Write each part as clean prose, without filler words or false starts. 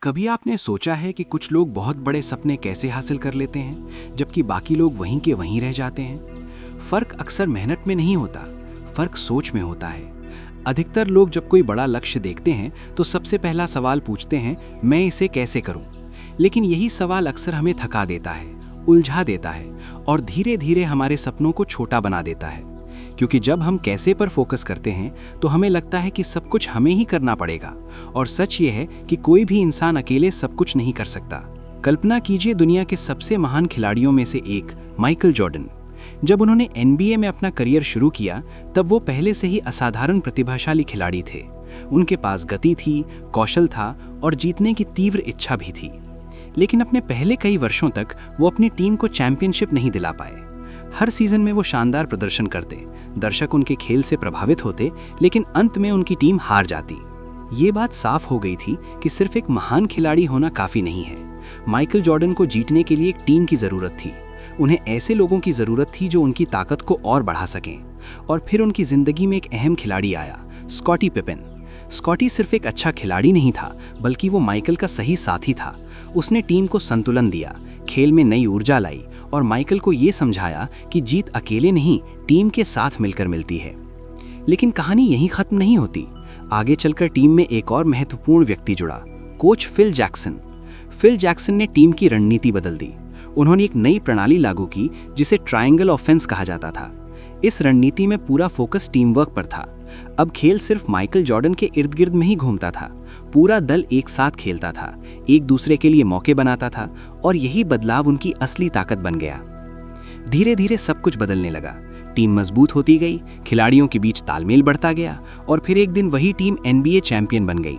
कभी आपने सोचा है कि कुछ लोग बहुत बड़े सपने कैसे हासिल कर लेते हैं जबकि बाकी लोग वहीं के वहीं रह जाते हैं? फर्क अक्सर मेहनत में नहीं होता, फर्क सोच में होता है। अधिकतर लोग जब कोई बड़ा लक्ष्य देखते हैं तो सबसे पहला सवाल पूछते हैं, मैं इसे कैसे करूं? लेकिन यही सवाल अक्सर हमें थका देता है, उलझा देता है और धीरे धीरे हमारे सपनों को छोटा बना देता है। क्योंकि जब हम कैसे पर फोकस करते हैं तो हमें लगता है कि सब कुछ हमें ही करना पड़ेगा, और सच ये है कि कोई भी इंसान अकेले सब कुछ नहीं कर सकता। कल्पना कीजिए, दुनिया के सबसे महान खिलाड़ियों में से एक माइकल जॉर्डन। जब उन्होंने NBA में अपना करियर शुरू किया तब वो पहले से ही असाधारण प्रतिभाशाली खिलाड़ी थे। उनके पास गति थी, कौशल था और जीतने की तीव्र इच्छा भी थी। लेकिन अपने पहले कई वर्षों तक वो अपनी टीम को चैंपियनशिप नहीं दिला पाए। हर सीजन में वो शानदार प्रदर्शन करते, दर्शक उनके खेल से प्रभावित होते, लेकिन अंत में उनकी टीम हार जाती। ये बात साफ हो गई थी कि सिर्फ एक महान खिलाड़ी होना काफी नहीं है। माइकल जॉर्डन को जीतने के लिए एक टीम की जरूरत थी। उन्हें ऐसे लोगों की जरूरत थी जो उनकी ताकत को और बढ़ा सकें। और फिर उनकी जिंदगी में एक अहम खिलाड़ी आया, स्कॉटी पिपेन। स्कॉटी सिर्फ एक अच्छा खिलाड़ी नहीं था, बल्कि वो माइकल का सही साथी था। उसने टीम को संतुलन दिया, खेल में नई ऊर्जा लाई और माइकल को ये समझाया कि जीत अकेले नहीं, टीम के साथ मिलकर मिलती है। लेकिन कहानी यहीं खत्म नहीं होती। आगे चलकर टीम में एक और महत्वपूर्ण व्यक्ति जुड़ा, coach Phil Jackson. Phil Jackson ने टीम की रणनीति बदल दी। उन्होंने एक नई प्रणाली लागू की जिसे ट्रायंगल ऑफेंस कहा जाता था। इस रणनीति में पूरा फोकस टीम वर्क पर था। अब खेल सिर्फ माइकल जॉर्डन के इर्द गिर्द में ही घूमता था। पूरा दल एक साथ खेलता था, एक दूसरे के लिए मौके बनाता था और यही बदलाव उनकी असली ताकत बन गया। धीरे धीरे सब कुछ बदलने लगा। टीम मजबूत होती गई, खिलाड़ियों के बीच तालमेल बढ़ता गया और फिर एक दिन वही टीम NBA चैंपियन बन गई।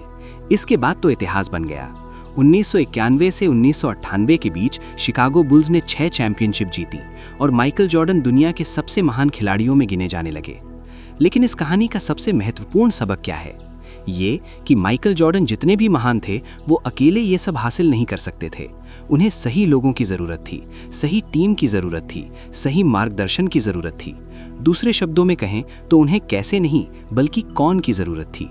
इसके बाद तो इतिहास बन गया। 1991 से 1998 के बीच शिकागो बुल्स ने 6 चैंपियनशिप जीती और माइकल जॉर्डन दुनिया के सबसे महान खिलाड़ियों में गिने जाने लगे। लेकिन इस कहानी का सबसे महत्वपूर्ण सबक क्या है? ये कि माइकल जॉर्डन जितने भी महान थे, वो अकेले ये सब हासिल नहीं कर सकते थे। उन्हें सही लोगों की ज़रूरत थी, सही टीम की ज़रूरत थी, सही मार्गदर्शन की ज़रूरत थी। दूसरे शब्दों में कहें तो उन्हें कैसे नहीं बल्कि कौन की ज़रूरत थी।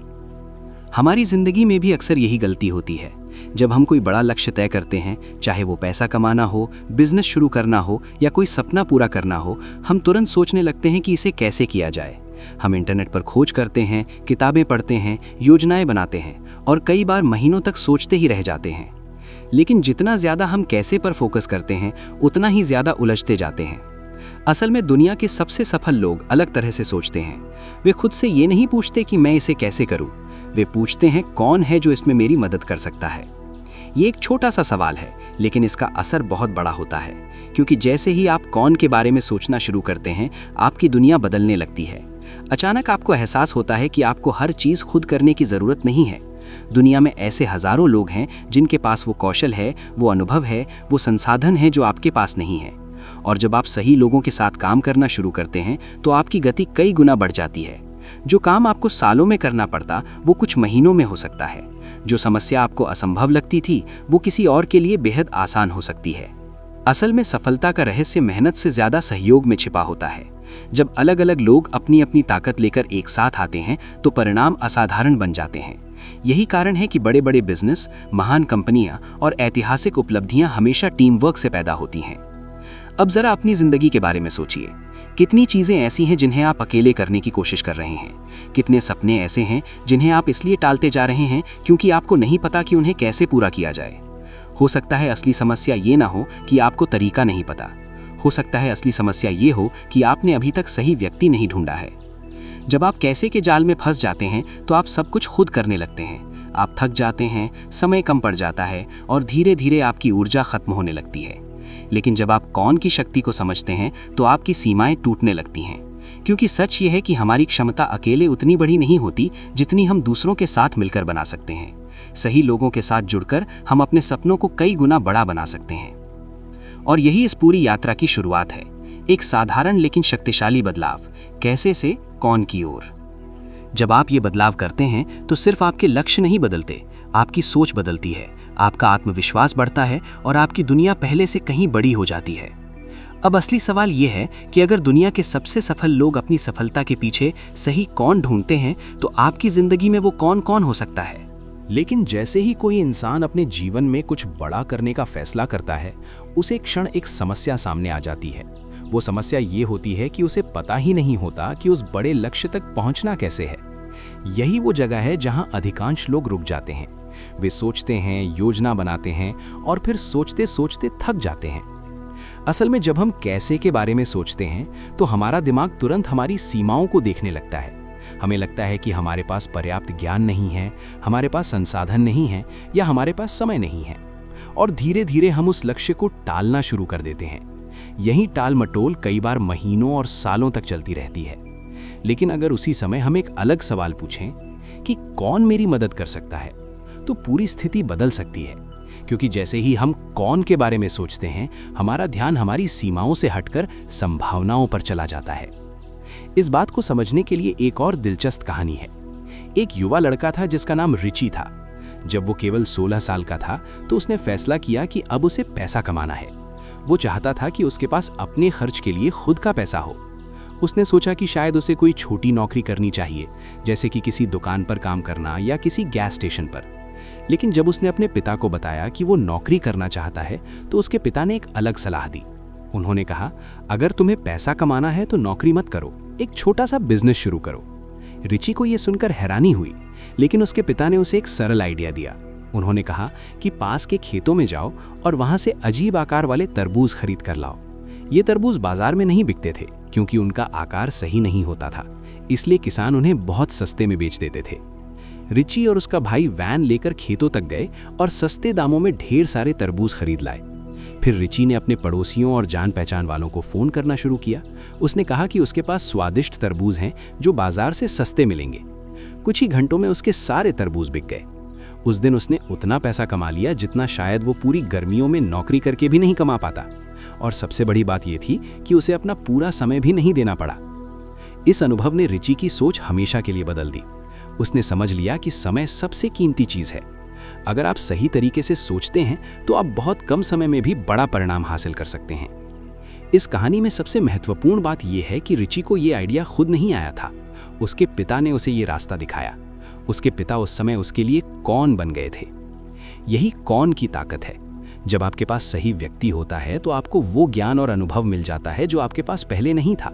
हमारी ज़िंदगी में भी अक्सर यही गलती होती है। जब हम कोई बड़ा लक्ष्य तय करते हैं, चाहे वो पैसा कमाना हो, बिजनेस शुरू करना हो या कोई सपना पूरा करना हो, हम तुरंत सोचने लगते हैं कि इसे कैसे किया जाए। हम इंटरनेट पर खोज करते हैं, किताबें पढ़ते हैं, योजनाएं बनाते हैं और कई बार महीनों तक सोचते ही रह जाते हैं। लेकिन जितना ज़्यादा हम कैसे पर फोकस करते हैं, उतना ही ज़्यादा उलझते जाते हैं। असल में दुनिया के सबसे सफल लोग अलग तरह से सोचते हैं। वे खुद से ये नहीं पूछते कि मैं इसे कैसे करूं, वे पूछते हैं कौन है जो इसमें मेरी मदद कर सकता है। ये एक छोटा सा सवाल है, लेकिन इसका असर बहुत बड़ा होता है, क्योंकि जैसे ही आप कौन के बारे में सोचना शुरू करते हैं, आपकी दुनिया बदलने लगती है। अचानक आपको एहसास होता है कि आपको हर चीज़ खुद करने की ज़रूरत नहीं है। दुनिया में ऐसे हज़ारों लोग हैं जिनके पास वो कौशल है, वो अनुभव है, वो संसाधन है जो आपके पास नहीं है। और जब आप सही लोगों के साथ काम करना शुरू करते हैं तो आपकी गति कई गुना बढ़ जाती है। जो काम आपको सालों में करना पड़ता, वो कुछ महीनों में हो सकता है। जो समस्या आपको असंभव लगती थी, वो किसी और के लिए बेहद आसान हो सकती है। असल में सफलता का रहस्य मेहनत से ज़्यादा सहयोग में छिपा होता है। जब अलग अलग लोग अपनी अपनी ताकत लेकर एक साथ आते हैं तो परिणाम असाधारण बन जाते हैं। यही कारण है कि बड़े बड़े बिजनेस, महान कंपनियां और ऐतिहासिक उपलब्धियां हमेशा टीम वर्क से पैदा होती हैं। अब जरा अपनी जिंदगी के बारे में सोचिए। कितनी चीजें ऐसी हैं जिन्हें आप अकेले करने की कोशिश कर रहे हैं? कितने सपने ऐसे हैं जिन्हें आप इसलिए टालते जा रहे हैं क्योंकि आपको नहीं पता कि उन्हें कैसे पूरा किया जाए? हो सकता है असली समस्या ये ना हो कि आपको तरीका नहीं पता। हो सकता है असली समस्या ये हो कि आपने अभी तक सही व्यक्ति नहीं ढूंढा है। जब आप कैसे के जाल में फंस जाते हैं तो आप सब कुछ खुद करने लगते हैं। आप थक जाते हैं, समय कम पड़ जाता है और धीरे धीरे आपकी ऊर्जा खत्म होने लगती है। लेकिन जब आप कौन की शक्ति को समझते हैं तो आपकी सीमाएं टूटने लगती हैं। क्योंकि सच ये है कि हमारी क्षमता अकेले उतनी बड़ी नहीं होती जितनी हम दूसरों के साथ मिलकर बना सकते हैं। सही लोगों के साथ जुड़कर हम अपने सपनों को कई गुना बड़ा बना सकते हैं। और यही इस पूरी यात्रा की शुरुआत है, एक साधारण लेकिन शक्तिशाली बदलाव, कैसे से कौन की ओर। जब आप ये बदलाव करते हैं तो सिर्फ आपके लक्ष्य नहीं बदलते, आपकी सोच बदलती है, आपका आत्मविश्वास बढ़ता है और आपकी दुनिया पहले से कहीं बड़ी हो जाती है। अब असली सवाल ये है कि अगर दुनिया के सबसे सफल लोग अपनी सफलता के पीछे सही कौन ढूंढते हैं तो आपकी जिंदगी में वो कौन कौन हो सकता है? लेकिन जैसे ही कोई इंसान अपने जीवन में कुछ बड़ा करने का फैसला करता है, उसे क्षण एक समस्या सामने आ जाती है। वो समस्या ये होती है कि उसे पता ही नहीं होता कि उस बड़े लक्ष्य तक पहुंचना कैसे है। यही वो जगह है जहां अधिकांश लोग रुक जाते हैं। वे सोचते हैं, योजना बनाते हैं और फिर सोचते सोचते थक जाते हैं। असल में जब हम कैसे के बारे में सोचते हैं तो हमारा दिमाग तुरंत हमारी सीमाओं को देखने लगता है। हमें लगता है कि हमारे पास पर्याप्त ज्ञान नहीं है, हमारे पास संसाधन नहीं है या हमारे पास समय नहीं है, और धीरे धीरे हम उस लक्ष्य को टालना शुरू कर देते हैं। यही टाल मटोल कई बार महीनों और सालों तक चलती रहती है। लेकिन अगर उसी समय हम एक अलग सवाल पूछें कि कौन मेरी मदद कर सकता है, तो पूरी स्थिति बदल सकती है। क्योंकि जैसे ही हम कौन के बारे में सोचते हैं, हमारा ध्यान हमारी सीमाओं से हटकर संभावनाओं पर चला जाता है। इस बात को समझने के लिए एक और दिलचस्प कहानी है। एक युवा लड़का था जिसका नाम रिची था। जब वो केवल 16 साल का था तो उसने फैसला किया कि अब उसे पैसा कमाना है। वो चाहता था कि उसके पास अपने खर्च के लिए खुद का पैसा हो। उसने सोचा कि शायद उसे कोई छोटी नौकरी करनी चाहिए, जैसे कि किसी दुकान पर काम करना या किसी गैस स्टेशन पर। लेकिन जब उसने अपने पिता को बताया कि वो नौकरी करना चाहता है, तो उसके पिता ने एक अलग सलाह दी। उन्होंने कहा, अगर तुम्हें पैसा कमाना है तो नौकरी मत करो, एक छोटा सा बिजनेस शुरू करो। रिची को यह सुनकर हैरानी हुई, लेकिन उसके पिता ने उसे एक सरल आइडिया दिया। उन्होंने कहा कि पास के खेतों में जाओ और वहां से अजीब आकार वाले तरबूज खरीद कर लाओ। ये तरबूज बाजार में नहीं बिकते थे क्योंकि उनका आकार सही नहीं होता था, इसलिए किसान उन्हें बहुत सस्ते में बेच देते थे। रिची और उसका भाई वैन लेकर खेतों तक गए और सस्ते दामों में ढेर सारे तरबूज खरीद लाए। फिर रिची ने अपने पड़ोसियों और जान पहचान वालों को फ़ोन करना शुरू किया। उसने कहा कि उसके पास स्वादिष्ट तरबूज हैं जो बाजार से सस्ते मिलेंगे। कुछ ही घंटों में उसके सारे तरबूज बिक गए। उस दिन उसने उतना पैसा कमा लिया जितना शायद वो पूरी गर्मियों में नौकरी करके भी नहीं कमा पाता। और सबसे बड़ी बात यह थी कि उसे अपना पूरा समय भी नहीं देना पड़ा। इस अनुभव ने रिची की सोच हमेशा के लिए बदल दी। उसने समझ लिया कि समय सबसे कीमती चीज़ है। अगर आप सही तरीके से सोचते हैं तो आप बहुत कम समय में भी बड़ा परिणाम हासिल कर सकते हैं। इस कहानी में सबसे महत्वपूर्ण बात यह है कि रिची को यह आइडिया खुद नहीं आया था, उसके पिता ने उसे ये रास्ता दिखाया। उसके पिता उस समय उसके लिए कौन बन गए थे। यही कौन की ताकत है। जब आपके पास सही व्यक्ति होता है तो आपको वो ज्ञान और अनुभव मिल जाता है जो आपके पास पहले नहीं था।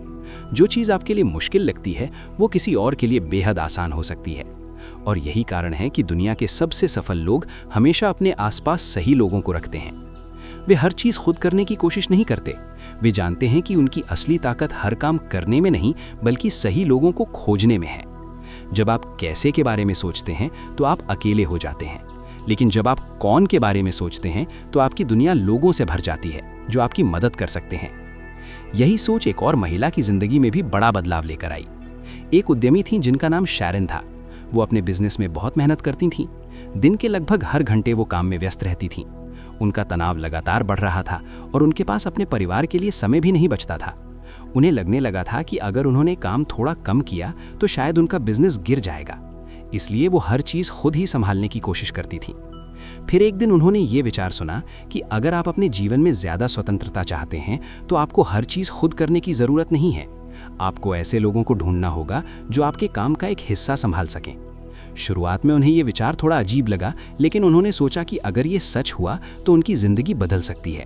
जो चीज़ आपके लिए मुश्किल लगती है वो किसी और के लिए बेहद आसान हो सकती है। और यही कारण है कि दुनिया के सबसे सफल लोग हमेशा अपने आसपास सही लोगों को रखते हैं। वे हर चीज़ खुद करने की कोशिश नहीं करते। वे जानते हैं कि उनकी असली ताकत हर काम करने में नहीं बल्कि सही लोगों को खोजने में है। जब आप कैसे के बारे में सोचते हैं तो आप अकेले हो जाते हैं, लेकिन जब आप कौन के बारे में सोचते हैं तो आपकी दुनिया लोगों से भर जाती है जो आपकी मदद कर सकते हैं। यही सोच एक और महिला की जिंदगी में भी बड़ा बदलाव लेकर आई। एक उद्यमी थी जिनका नाम शैरन था। वो अपने बिजनेस में बहुत मेहनत करती थीं। दिन के लगभग हर घंटे वो काम में व्यस्त रहती थीं। उनका तनाव लगातार बढ़ रहा था और उनके पास अपने परिवार के लिए समय भी नहीं बचता था। उन्हें लगने लगा था कि अगर उन्होंने काम थोड़ा कम किया तो शायद उनका बिजनेस गिर जाएगा। इसलिए वो हर चीज़ खुद ही संभालने की कोशिश करती थी। फिर एक दिन उन्होंने ये विचार सुना कि अगर आप अपने जीवन में ज़्यादा स्वतंत्रता चाहते हैं तो आपको हर चीज़ खुद करने की ज़रूरत नहीं है। आपको ऐसे लोगों को ढूंढना होगा जो आपके काम का एक हिस्सा संभाल सकें। शुरुआत में उन्हें ये विचार थोड़ा अजीब लगा, लेकिन उन्होंने सोचा कि अगर ये सच हुआ तो उनकी ज़िंदगी बदल सकती है।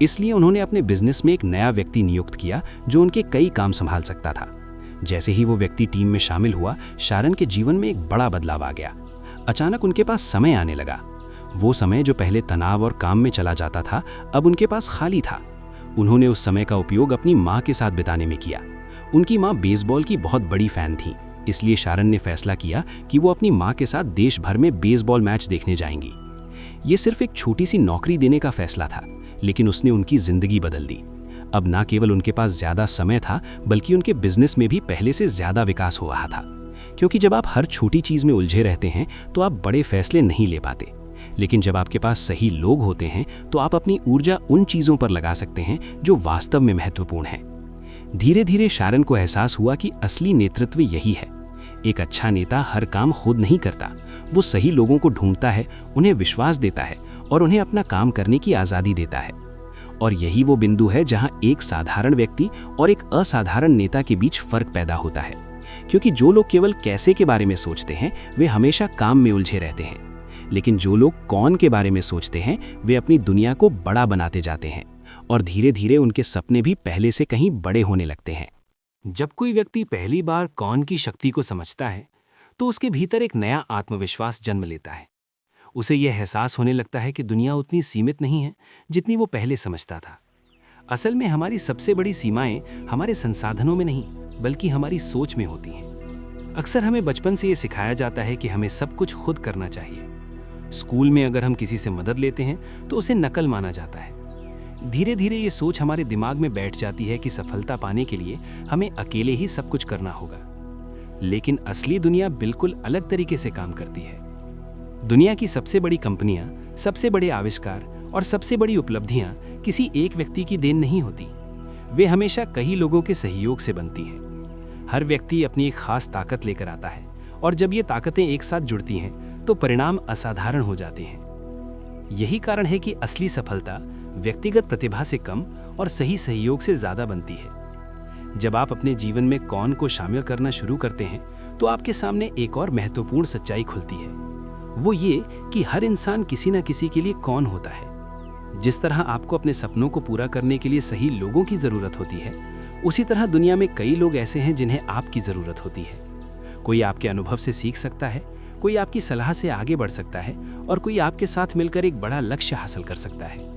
इसलिए उन्होंने अपने बिजनेस में एक नया व्यक्ति नियुक्त किया जो उनके कई काम संभाल सकता था। जैसे ही वो व्यक्ति टीम में शामिल हुआ, शारन के जीवन में एक बड़ा बदलाव आ गया। अचानक उनके पास समय आने लगा। वो समय जो पहले तनाव और काम में चला जाता था, अब उनके पास खाली था। उन्होंने उस समय का उपयोग अपनी माँ के साथ बिताने में किया। उनकी माँ बेसबॉल की बहुत बड़ी फ़ैन थी, इसलिए शारन ने फैसला किया कि वो अपनी माँ के साथ देश भर में बेसबॉल मैच देखने जाएंगी। ये सिर्फ एक छोटी सी नौकरी देने का फैसला था, लेकिन उसने उनकी ज़िंदगी बदल दी। अब ना केवल उनके पास ज़्यादा समय था, बल्कि उनके बिजनेस में भी पहले से ज़्यादा विकास हो रहा था। क्योंकि जब आप हर छोटी चीज़ में उलझे रहते हैं तो आप बड़े फैसले नहीं ले पाते, लेकिन जब आपके पास सही लोग होते हैं तो आप अपनी ऊर्जा उन चीज़ों पर लगा सकते हैं जो वास्तव में महत्वपूर्ण हैं। धीरे धीरे शारन को एहसास हुआ कि असली नेतृत्व यही है। एक अच्छा नेता हर काम खुद नहीं करता, वो सही लोगों को ढूंढता है, उन्हें विश्वास देता है और उन्हें अपना काम करने की आज़ादी देता है। और यही वो बिंदु है जहां एक साधारण व्यक्ति और एक असाधारण नेता के बीच फर्क पैदा होता है। क्योंकि जो लोग केवल कैसे के बारे में सोचते हैं वे हमेशा काम में उलझे रहते हैं, लेकिन जो लोग कौन के बारे में सोचते हैं वे अपनी दुनिया को बड़ा बनाते जाते हैं और धीरे धीरे उनके सपने भी पहले से कहीं बड़े होने लगते हैं। जब कोई व्यक्ति पहली बार कौन की शक्ति को समझता है तो उसके भीतर एक नया आत्मविश्वास जन्म लेता है। उसे यह एहसास होने लगता है कि दुनिया उतनी सीमित नहीं है जितनी वो पहले समझता था। असल में हमारी सबसे बड़ी सीमाएं हमारे संसाधनों में नहीं बल्कि हमारी सोच में होती हैं। अक्सर हमें बचपन से ये सिखाया जाता है कि हमें सब कुछ खुद करना चाहिए। स्कूल में अगर हम किसी से मदद लेते हैं तो उसे नकल माना जाता है। धीरे धीरे ये सोच हमारे दिमाग में बैठ जाती है कि सफलता पाने के लिए हमें अकेले ही सब कुछ करना होगा। लेकिन असली दुनिया बिल्कुल अलग तरीके से काम करती है। दुनिया की सबसे बड़ी कंपनियां, सबसे बड़े आविष्कार और सबसे बड़ी उपलब्धियां किसी एक व्यक्ति की देन नहीं होती। वे हमेशा कई लोगों के सहयोग से बनती हैं। हर व्यक्ति अपनी एक खास ताकत लेकर आता है और जब ये ताकतें एक साथ जुड़ती हैं तो परिणाम असाधारण हो जाते हैं। यही कारण है कि असली सफलता व्यक्तिगत प्रतिभा से कम और सही सहयोग से ज्यादा बनती है। जब आप अपने जीवन में कौन को शामिल करना शुरू करते हैं तो आपके सामने एक और महत्वपूर्ण सच्चाई खुलती है। वो ये कि हर इंसान किसी न किसी के लिए कौन होता है। जिस तरह आपको अपने सपनों को पूरा करने के लिए सही लोगों की जरूरत होती है, उसी तरह दुनिया में कई लोग ऐसे हैं जिन्हें आपकी जरूरत होती है। कोई आपके अनुभव से सीख सकता है, कोई आपकी सलाह से आगे बढ़ सकता है और कोई आपके साथ मिलकर एक बड़ा लक्ष्य हासिल कर सकता है।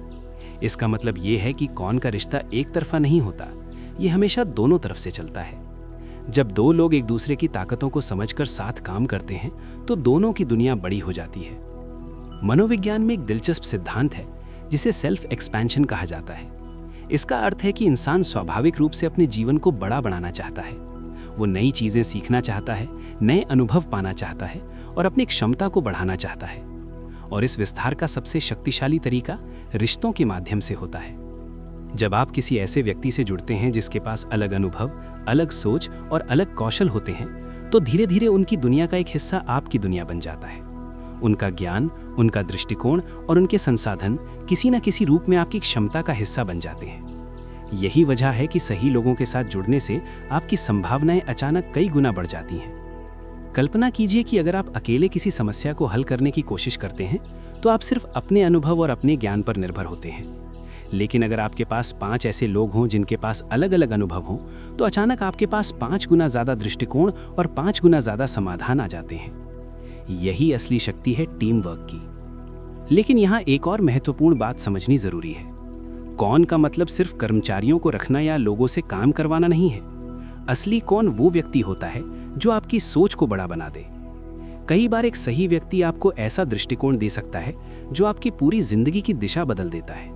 इसका मतलब ये है कि कौन का रिश्ता एक तरफा नहीं होता, ये हमेशा दोनों तरफ से चलता है। जब दो लोग एक दूसरे की ताकतों को समझकर साथ काम करते हैं तो दोनों की दुनिया बड़ी हो जाती है। मनोविज्ञान में एक दिलचस्प सिद्धांत है जिसे सेल्फ एक्सपेंशन कहा जाता है। इसका अर्थ है कि इंसान स्वाभाविक रूप से अपने जीवन को बड़ा बनाना चाहता है। वो नई चीजें सीखना चाहता है, नए अनुभव पाना चाहता है और अपनी क्षमता को बढ़ाना चाहता है। और इस विस्तार का सबसे शक्तिशाली तरीका रिश्तों के माध्यम से होता है। जब आप किसी ऐसे व्यक्ति से जुड़ते हैं जिसके पास अलग अनुभव, अलग सोच और अलग कौशल होते हैं तो धीरे धीरे उनकी दुनिया का एक हिस्सा आपकी दुनिया बन जाता है। उनका ज्ञान, उनका दृष्टिकोण और उनके संसाधन किसी न किसी रूप में आपकी क्षमता का हिस्सा बन जाते हैं। यही वजह है कि सही लोगों के साथ जुड़ने से आपकी संभावनाएं अचानक कई गुना बढ़ जाती हैं। कल्पना कीजिए कि अगर आप अकेले किसी समस्या को हल करने की कोशिश करते हैं तो आप सिर्फ अपने अनुभव और अपने ज्ञान पर निर्भर होते हैं। लेकिन अगर आपके पास 5 ऐसे लोग हों जिनके पास अलग अलग अनुभव हों तो अचानक आपके पास 5 गुना ज्यादा दृष्टिकोण और 5 गुना ज्यादा समाधान आ जाते हैं। यही असली शक्ति है टीम वर्क की। लेकिन यहाँ एक और महत्वपूर्ण बात समझनी जरूरी है। कौन का मतलब सिर्फ कर्मचारियों को रखना या लोगों से काम करवाना नहीं है। असली कौन वो व्यक्ति होता है जो आपकी सोच को बड़ा बना दे। कई बार एक सही व्यक्ति आपको ऐसा दृष्टिकोण दे सकता है जो आपकी पूरी जिंदगी की दिशा बदल देता है।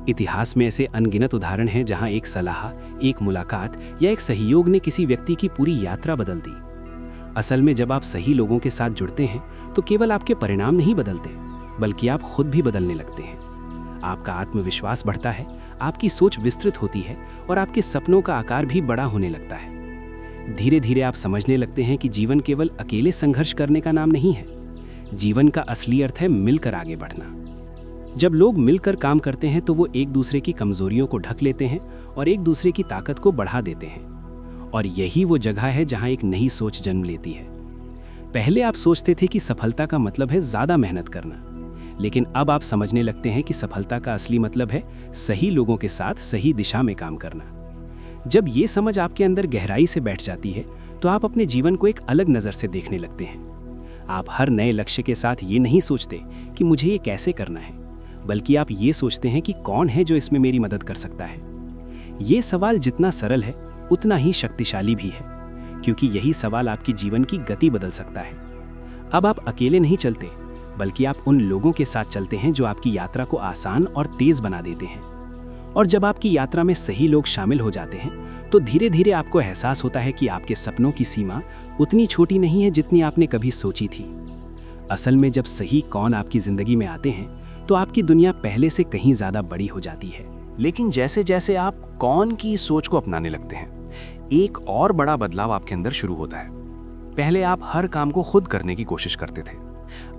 इतिहास में ऐसे अनगिनत उदाहरण हैं जहां एक सलाह, एक मुलाकात या एक सहयोग ने किसी व्यक्ति की पूरी यात्रा बदल दी। असल में जब आप सही लोगों के साथ जुड़ते हैं तो केवल आपके परिणाम नहीं बदलते बल्कि आप खुद भी बदलने लगते हैं। आपका आत्मविश्वास बढ़ता है, आपकी सोच विस्तृत होती है और आपके सपनों का आकार भी बड़ा होने लगता है। धीरे धीरे आप समझने लगते हैं कि जीवन केवल अकेले संघर्ष करने का नाम नहीं है। जीवन का असली अर्थ है मिलकर आगे बढ़ना। जब लोग मिलकर काम करते हैं तो वो एक दूसरे की कमजोरियों को ढक लेते हैं और एक दूसरे की ताकत को बढ़ा देते हैं। और यही वो जगह है जहां एक नई सोच जन्म लेती है। पहले आप सोचते थे कि सफलता का मतलब है ज्यादा मेहनत करना, लेकिन अब आप समझने लगते हैं कि सफलता का असली मतलब है सही लोगों के साथ सही दिशा में काम करना। जब ये समझ आपके अंदर गहराई से बैठ जाती है तो आप अपने जीवन को एक अलग नज़र से देखने लगते हैं। आप हर नए लक्ष्य के साथ ये नहीं सोचते कि मुझे ये कैसे करना है, बल्कि आप ये सोचते हैं कि कौन है जो इसमें मेरी मदद कर सकता है। ये सवाल जितना सरल है उतना ही शक्तिशाली भी है, क्योंकि यही सवाल आपकी जीवन की गति बदल सकता है। अब आप अकेले नहीं चलते बल्कि आप उन लोगों के साथ चलते हैं जो आपकी यात्रा को आसान और तेज बना देते हैं। और जब आपकी यात्रा में सही लोग शामिल हो जाते हैं तो धीरे धीरे आपको एहसास होता है कि आपके सपनों की सीमा उतनी छोटी नहीं है जितनी आपने कभी सोची थी। असल में जब सही कौन आपकी जिंदगी में आते हैं तो आपकी दुनिया पहले से कहीं ज्यादा बड़ी हो जाती है। लेकिन जैसे जैसे आप कौन की सोच को अपनाने लगते हैं, एक और बड़ा बदलाव आपके अंदर शुरू होता है। पहले आप हर काम को खुद करने की कोशिश करते थे।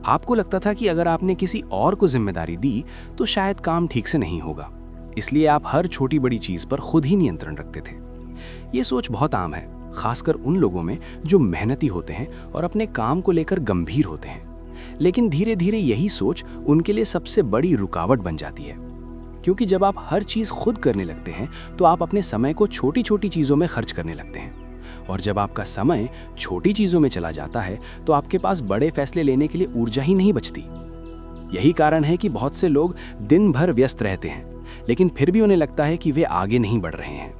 आपको लगता था कि अगर आपने किसी और को जिम्मेदारी दी तो शायद काम ठीक से नहीं होगा, इसलिए आप हर छोटी बड़ी चीज पर खुद ही नियंत्रण रखते थे। ये सोच बहुत आम है, खासकर उन लोगों में जो मेहनती होते हैं और अपने काम को लेकर गंभीर होते हैं। लेकिन धीरे धीरे यही सोच उनके लिए सबसे बड़ी रुकावट बन जाती है, क्योंकि जब आप हर चीज खुद करने लगते हैं तो आप अपने समय को छोटी छोटी चीजों में खर्च करने लगते हैं, और जब आपका समय छोटी चीजों में चला जाता है तो आपके पास बड़े फैसले लेने के लिए ऊर्जा ही नहीं बचती। यही कारण है कि बहुत से लोग दिन भर व्यस्त रहते हैं, लेकिन फिर भी उन्हें लगता है कि वे आगे नहीं बढ़ रहे हैं।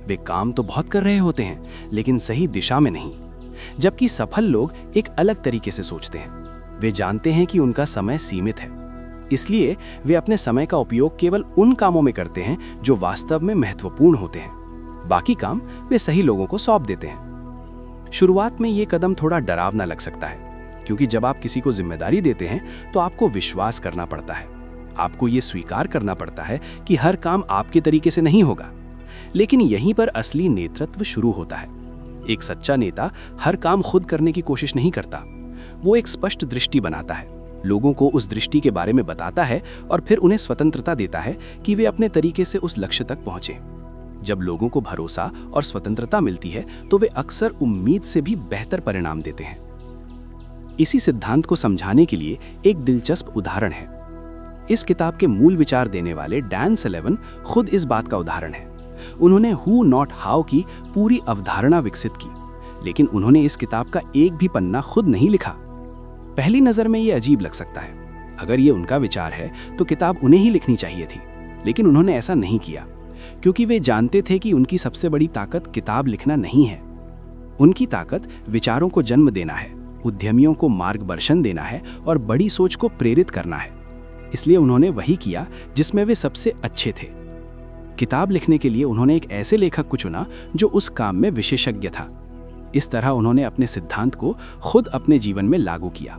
वे काम तो बहुत कर रहे होते हैं, लेकिन सही दिशा में नहीं। जबकि सफल लोग एक अलग तरीके से सोचते हैं। वे जानते हैं कि उनका समय सीमित है, इसलिए वे अपने समय का उपयोग केवल उन कामों में करते हैं जो वास्तव में महत्वपूर्ण होते हैं। बाकी काम वे सही लोगों को सौंप देते हैं। शुरुआत में ये कदम थोड़ा डरावना लग सकता है, क्योंकि जब आप किसी को जिम्मेदारी देते हैं तो आपको विश्वास करना पड़ता है। आपको ये स्वीकार करना पड़ता है कि हर काम आपके तरीके से नहीं होगा। लेकिन यहीं पर असली नेतृत्व शुरू होता है। एक सच्चा नेता हर काम खुद करने की कोशिश नहीं करता। वो एक स्पष्ट दृष्टि बनाता है, लोगों को उस दृष्टि के बारे में बताता है और फिर उन्हें स्वतंत्रता देता है कि वे अपने तरीके से उस लक्ष्य तक पहुंचे। जब लोगों को भरोसा और स्वतंत्रता मिलती है तो वे अक्सर उम्मीद से भी बेहतर परिणाम देते हैं। इसी सिद्धांत को समझाने के लिए एक दिलचस्प उदाहरण है। इस किताब के मूल विचार देने वाले डैन सलेवन खुद इस बात का उदाहरण है। उन्होंने हु नॉट हाउ की पूरी अवधारणा विकसित की, लेकिन उन्होंने इस किताब का एक भी पन्ना खुद नहीं लिखा। पहली नजर में ये अजीब लग सकता है। अगर ये उनका विचार है तो किताब उन्हें ही लिखनी चाहिए थी, लेकिन उन्होंने ऐसा नहीं किया, क्योंकि वे जानते थे कि उनकी सबसे बड़ी ताकत किताब लिखना नहीं है। उनकी ताकत विचारों को जन्म देना है, उद्यमियों को मार्गदर्शन देना है और बड़ी सोच को प्रेरित करना है। इसलिए उन्होंने वही किया जिसमें वे सबसे अच्छे थे। किताब लिखने के लिए उन्होंने एक ऐसे लेखक को चुना जो उस काम में विशेषज्ञ था। इस तरह उन्होंने अपने सिद्धांत को खुद अपने जीवन में लागू किया।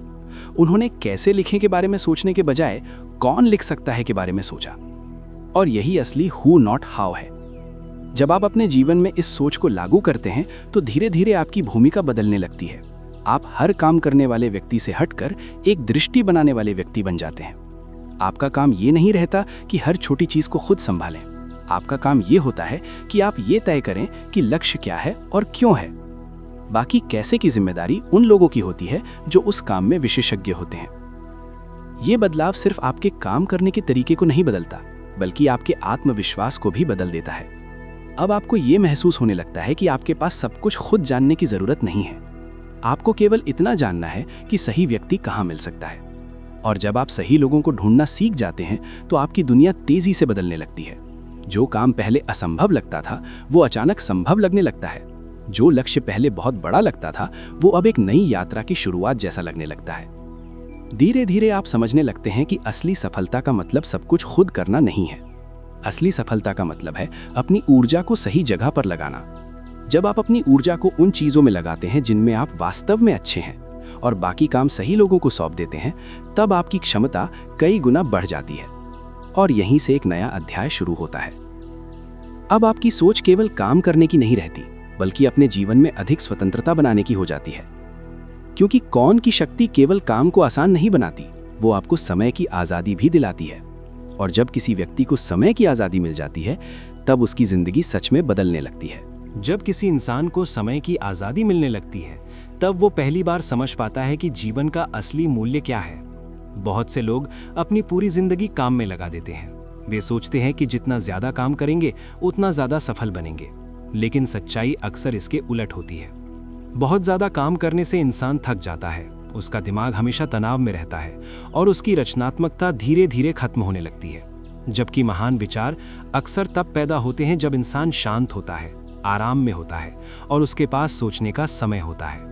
उन्होंने कैसे लिखें के बारे में सोचने के बजाय कौन लिख सकता है के बारे में सोचा, और यही असली हु नॉट हाउ है। जब आप अपने जीवन में इस सोच को लागू करते हैं तो धीरे धीरे आपकी भूमिका बदलने लगती है। आप हर काम करने वाले व्यक्ति से हटकर एक दृष्टि बनाने वाले व्यक्ति बन जाते हैं। आपका काम ये नहीं रहता कि हर छोटी चीज को खुद संभालें। आपका काम ये होता है कि आप ये तय करें कि लक्ष्य क्या है और क्यों है। बाकी कैसे की जिम्मेदारी उन लोगों की होती है जो उस काम में विशेषज्ञ होते हैं। ये बदलाव सिर्फ आपके काम करने के तरीके को नहीं बदलता, बल्कि आपके आत्मविश्वास को भी बदल देता है। अब आपको ये महसूस होने लगता है कि आपके पास सब कुछ खुद जानने की जरूरत नहीं है। आपको केवल इतना जानना है कि सही व्यक्ति कहाँ मिल सकता है। और जब आप सही लोगों को ढूंढना सीख जाते हैं तो आपकी दुनिया तेजी से बदलने लगती है। जो काम पहले असंभव लगता था वो अचानक संभव लगने लगता है। जो लक्ष्य पहले बहुत बड़ा लगता था वो अब एक नई यात्रा की शुरुआत जैसा लगने लगता है। धीरे धीरे आप समझने लगते हैं कि असली सफलता का मतलब सब कुछ खुद करना नहीं है। असली सफलता का मतलब है अपनी ऊर्जा को सही जगह पर लगाना। जब आप अपनी ऊर्जा को उन चीजों में लगाते हैं जिनमें आप वास्तव में अच्छे हैं और बाकी काम सही लोगों को सौंप देते हैं, तब आपकी क्षमता कई गुना बढ़ जाती है और यहीं से एक नया अध्याय शुरू होता है। अब आपकी सोच केवल काम करने की नहीं रहती, बल्कि अपने जीवन में अधिक स्वतंत्रता बनाने की हो जाती है। क्योंकि कौन की शक्ति केवल काम को आसान नहीं बनाती, वो आपको समय की आज़ादी भी दिलाती है। और जब किसी व्यक्ति को समय की आज़ादी मिल जाती है, तब उसकी जिंदगी सच में बदलने लगती है। जब किसी इंसान को समय की आज़ादी मिलने लगती है, तब वो पहली बार समझ पाता है कि जीवन का असली मूल्य क्या है। बहुत से लोग अपनी पूरी जिंदगी काम में लगा देते हैं। वे सोचते हैं कि जितना ज्यादा काम करेंगे उतना ज्यादा सफल बनेंगे, लेकिन सच्चाई अक्सर इसके उलट होती है। बहुत ज्यादा काम करने से इंसान थक जाता है, उसका दिमाग हमेशा तनाव में रहता है और उसकी रचनात्मकता धीरे धीरे खत्म होने लगती है। जबकि महान विचार अक्सर तब पैदा होते हैं जब इंसान शांत होता है, आराम में होता है और उसके पास सोचने का समय होता है।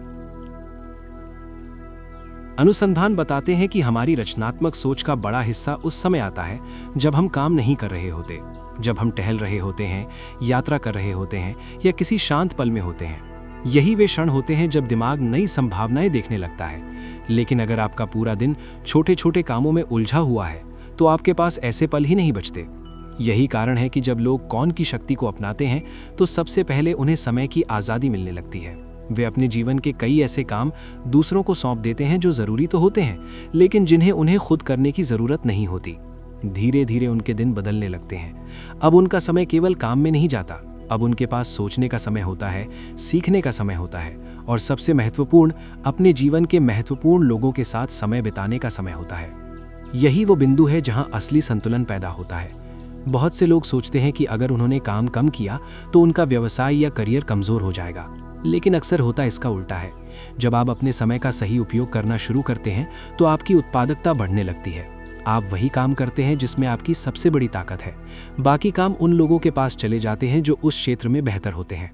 अनुसंधान बताते हैं कि हमारी रचनात्मक सोच का बड़ा हिस्सा उस समय आता है जब हम काम नहीं कर रहे होते, जब हम टहल रहे होते हैं, यात्रा कर रहे होते हैं या किसी शांत पल में होते हैं। यही वे क्षण होते हैं जब दिमाग नई संभावनाएं देखने लगता है। लेकिन अगर आपका पूरा दिन छोटे छोटे कामों में उलझा हुआ है तो आपके पास ऐसे पल ही नहीं बचते। यही कारण है कि जब लोग कौन की शक्ति को अपनाते हैं तो सबसे पहले उन्हें समय की आज़ादी मिलने लगती है। वे अपने जीवन के कई ऐसे काम दूसरों को सौंप देते हैं जो ज़रूरी तो होते हैं, लेकिन जिन्हें उन्हें खुद करने की ज़रूरत नहीं होती। धीरे धीरे उनके दिन बदलने लगते हैं। अब उनका समय केवल काम में नहीं जाता, अब उनके पास सोचने का समय होता है, सीखने का समय होता है और सबसे महत्वपूर्ण, अपने जीवन के महत्वपूर्ण लोगों के साथ समय बिताने का समय होता है। यही वो बिंदु है जहां असली संतुलन पैदा होता है। बहुत से लोग सोचते हैं कि अगर उन्होंने काम कम किया तो उनका व्यवसाय या करियर कमजोर हो जाएगा, लेकिन अक्सर होता इसका उल्टा है। जब आप अपने समय का सही उपयोग करना शुरू करते हैं तो आपकी उत्पादकता बढ़ने लगती है। आप वही काम करते हैं जिसमें आपकी सबसे बड़ी ताकत है। बाकी काम उन लोगों के पास चले जाते हैं जो उस क्षेत्र में बेहतर होते हैं।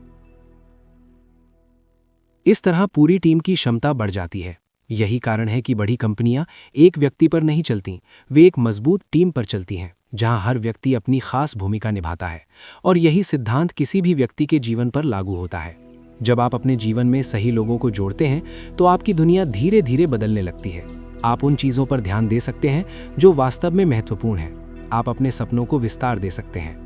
इस तरह पूरी टीम की क्षमता बढ़ जाती है। यही कारण है कि बड़ी कंपनियां एक व्यक्ति पर नहीं चलती, वे एक मजबूत टीम पर चलती हैं, जहां हर व्यक्ति अपनी खास भूमिका निभाता है। और यही सिद्धांत किसी भी व्यक्ति के जीवन पर लागू होता है। जब आप अपने जीवन में सही लोगों को जोड़ते हैं तो आपकी दुनिया धीरे धीरे बदलने लगती है। आप उन चीज़ों पर ध्यान दे सकते हैं जो वास्तव में महत्वपूर्ण हैं। आप अपने सपनों को विस्तार दे सकते हैं।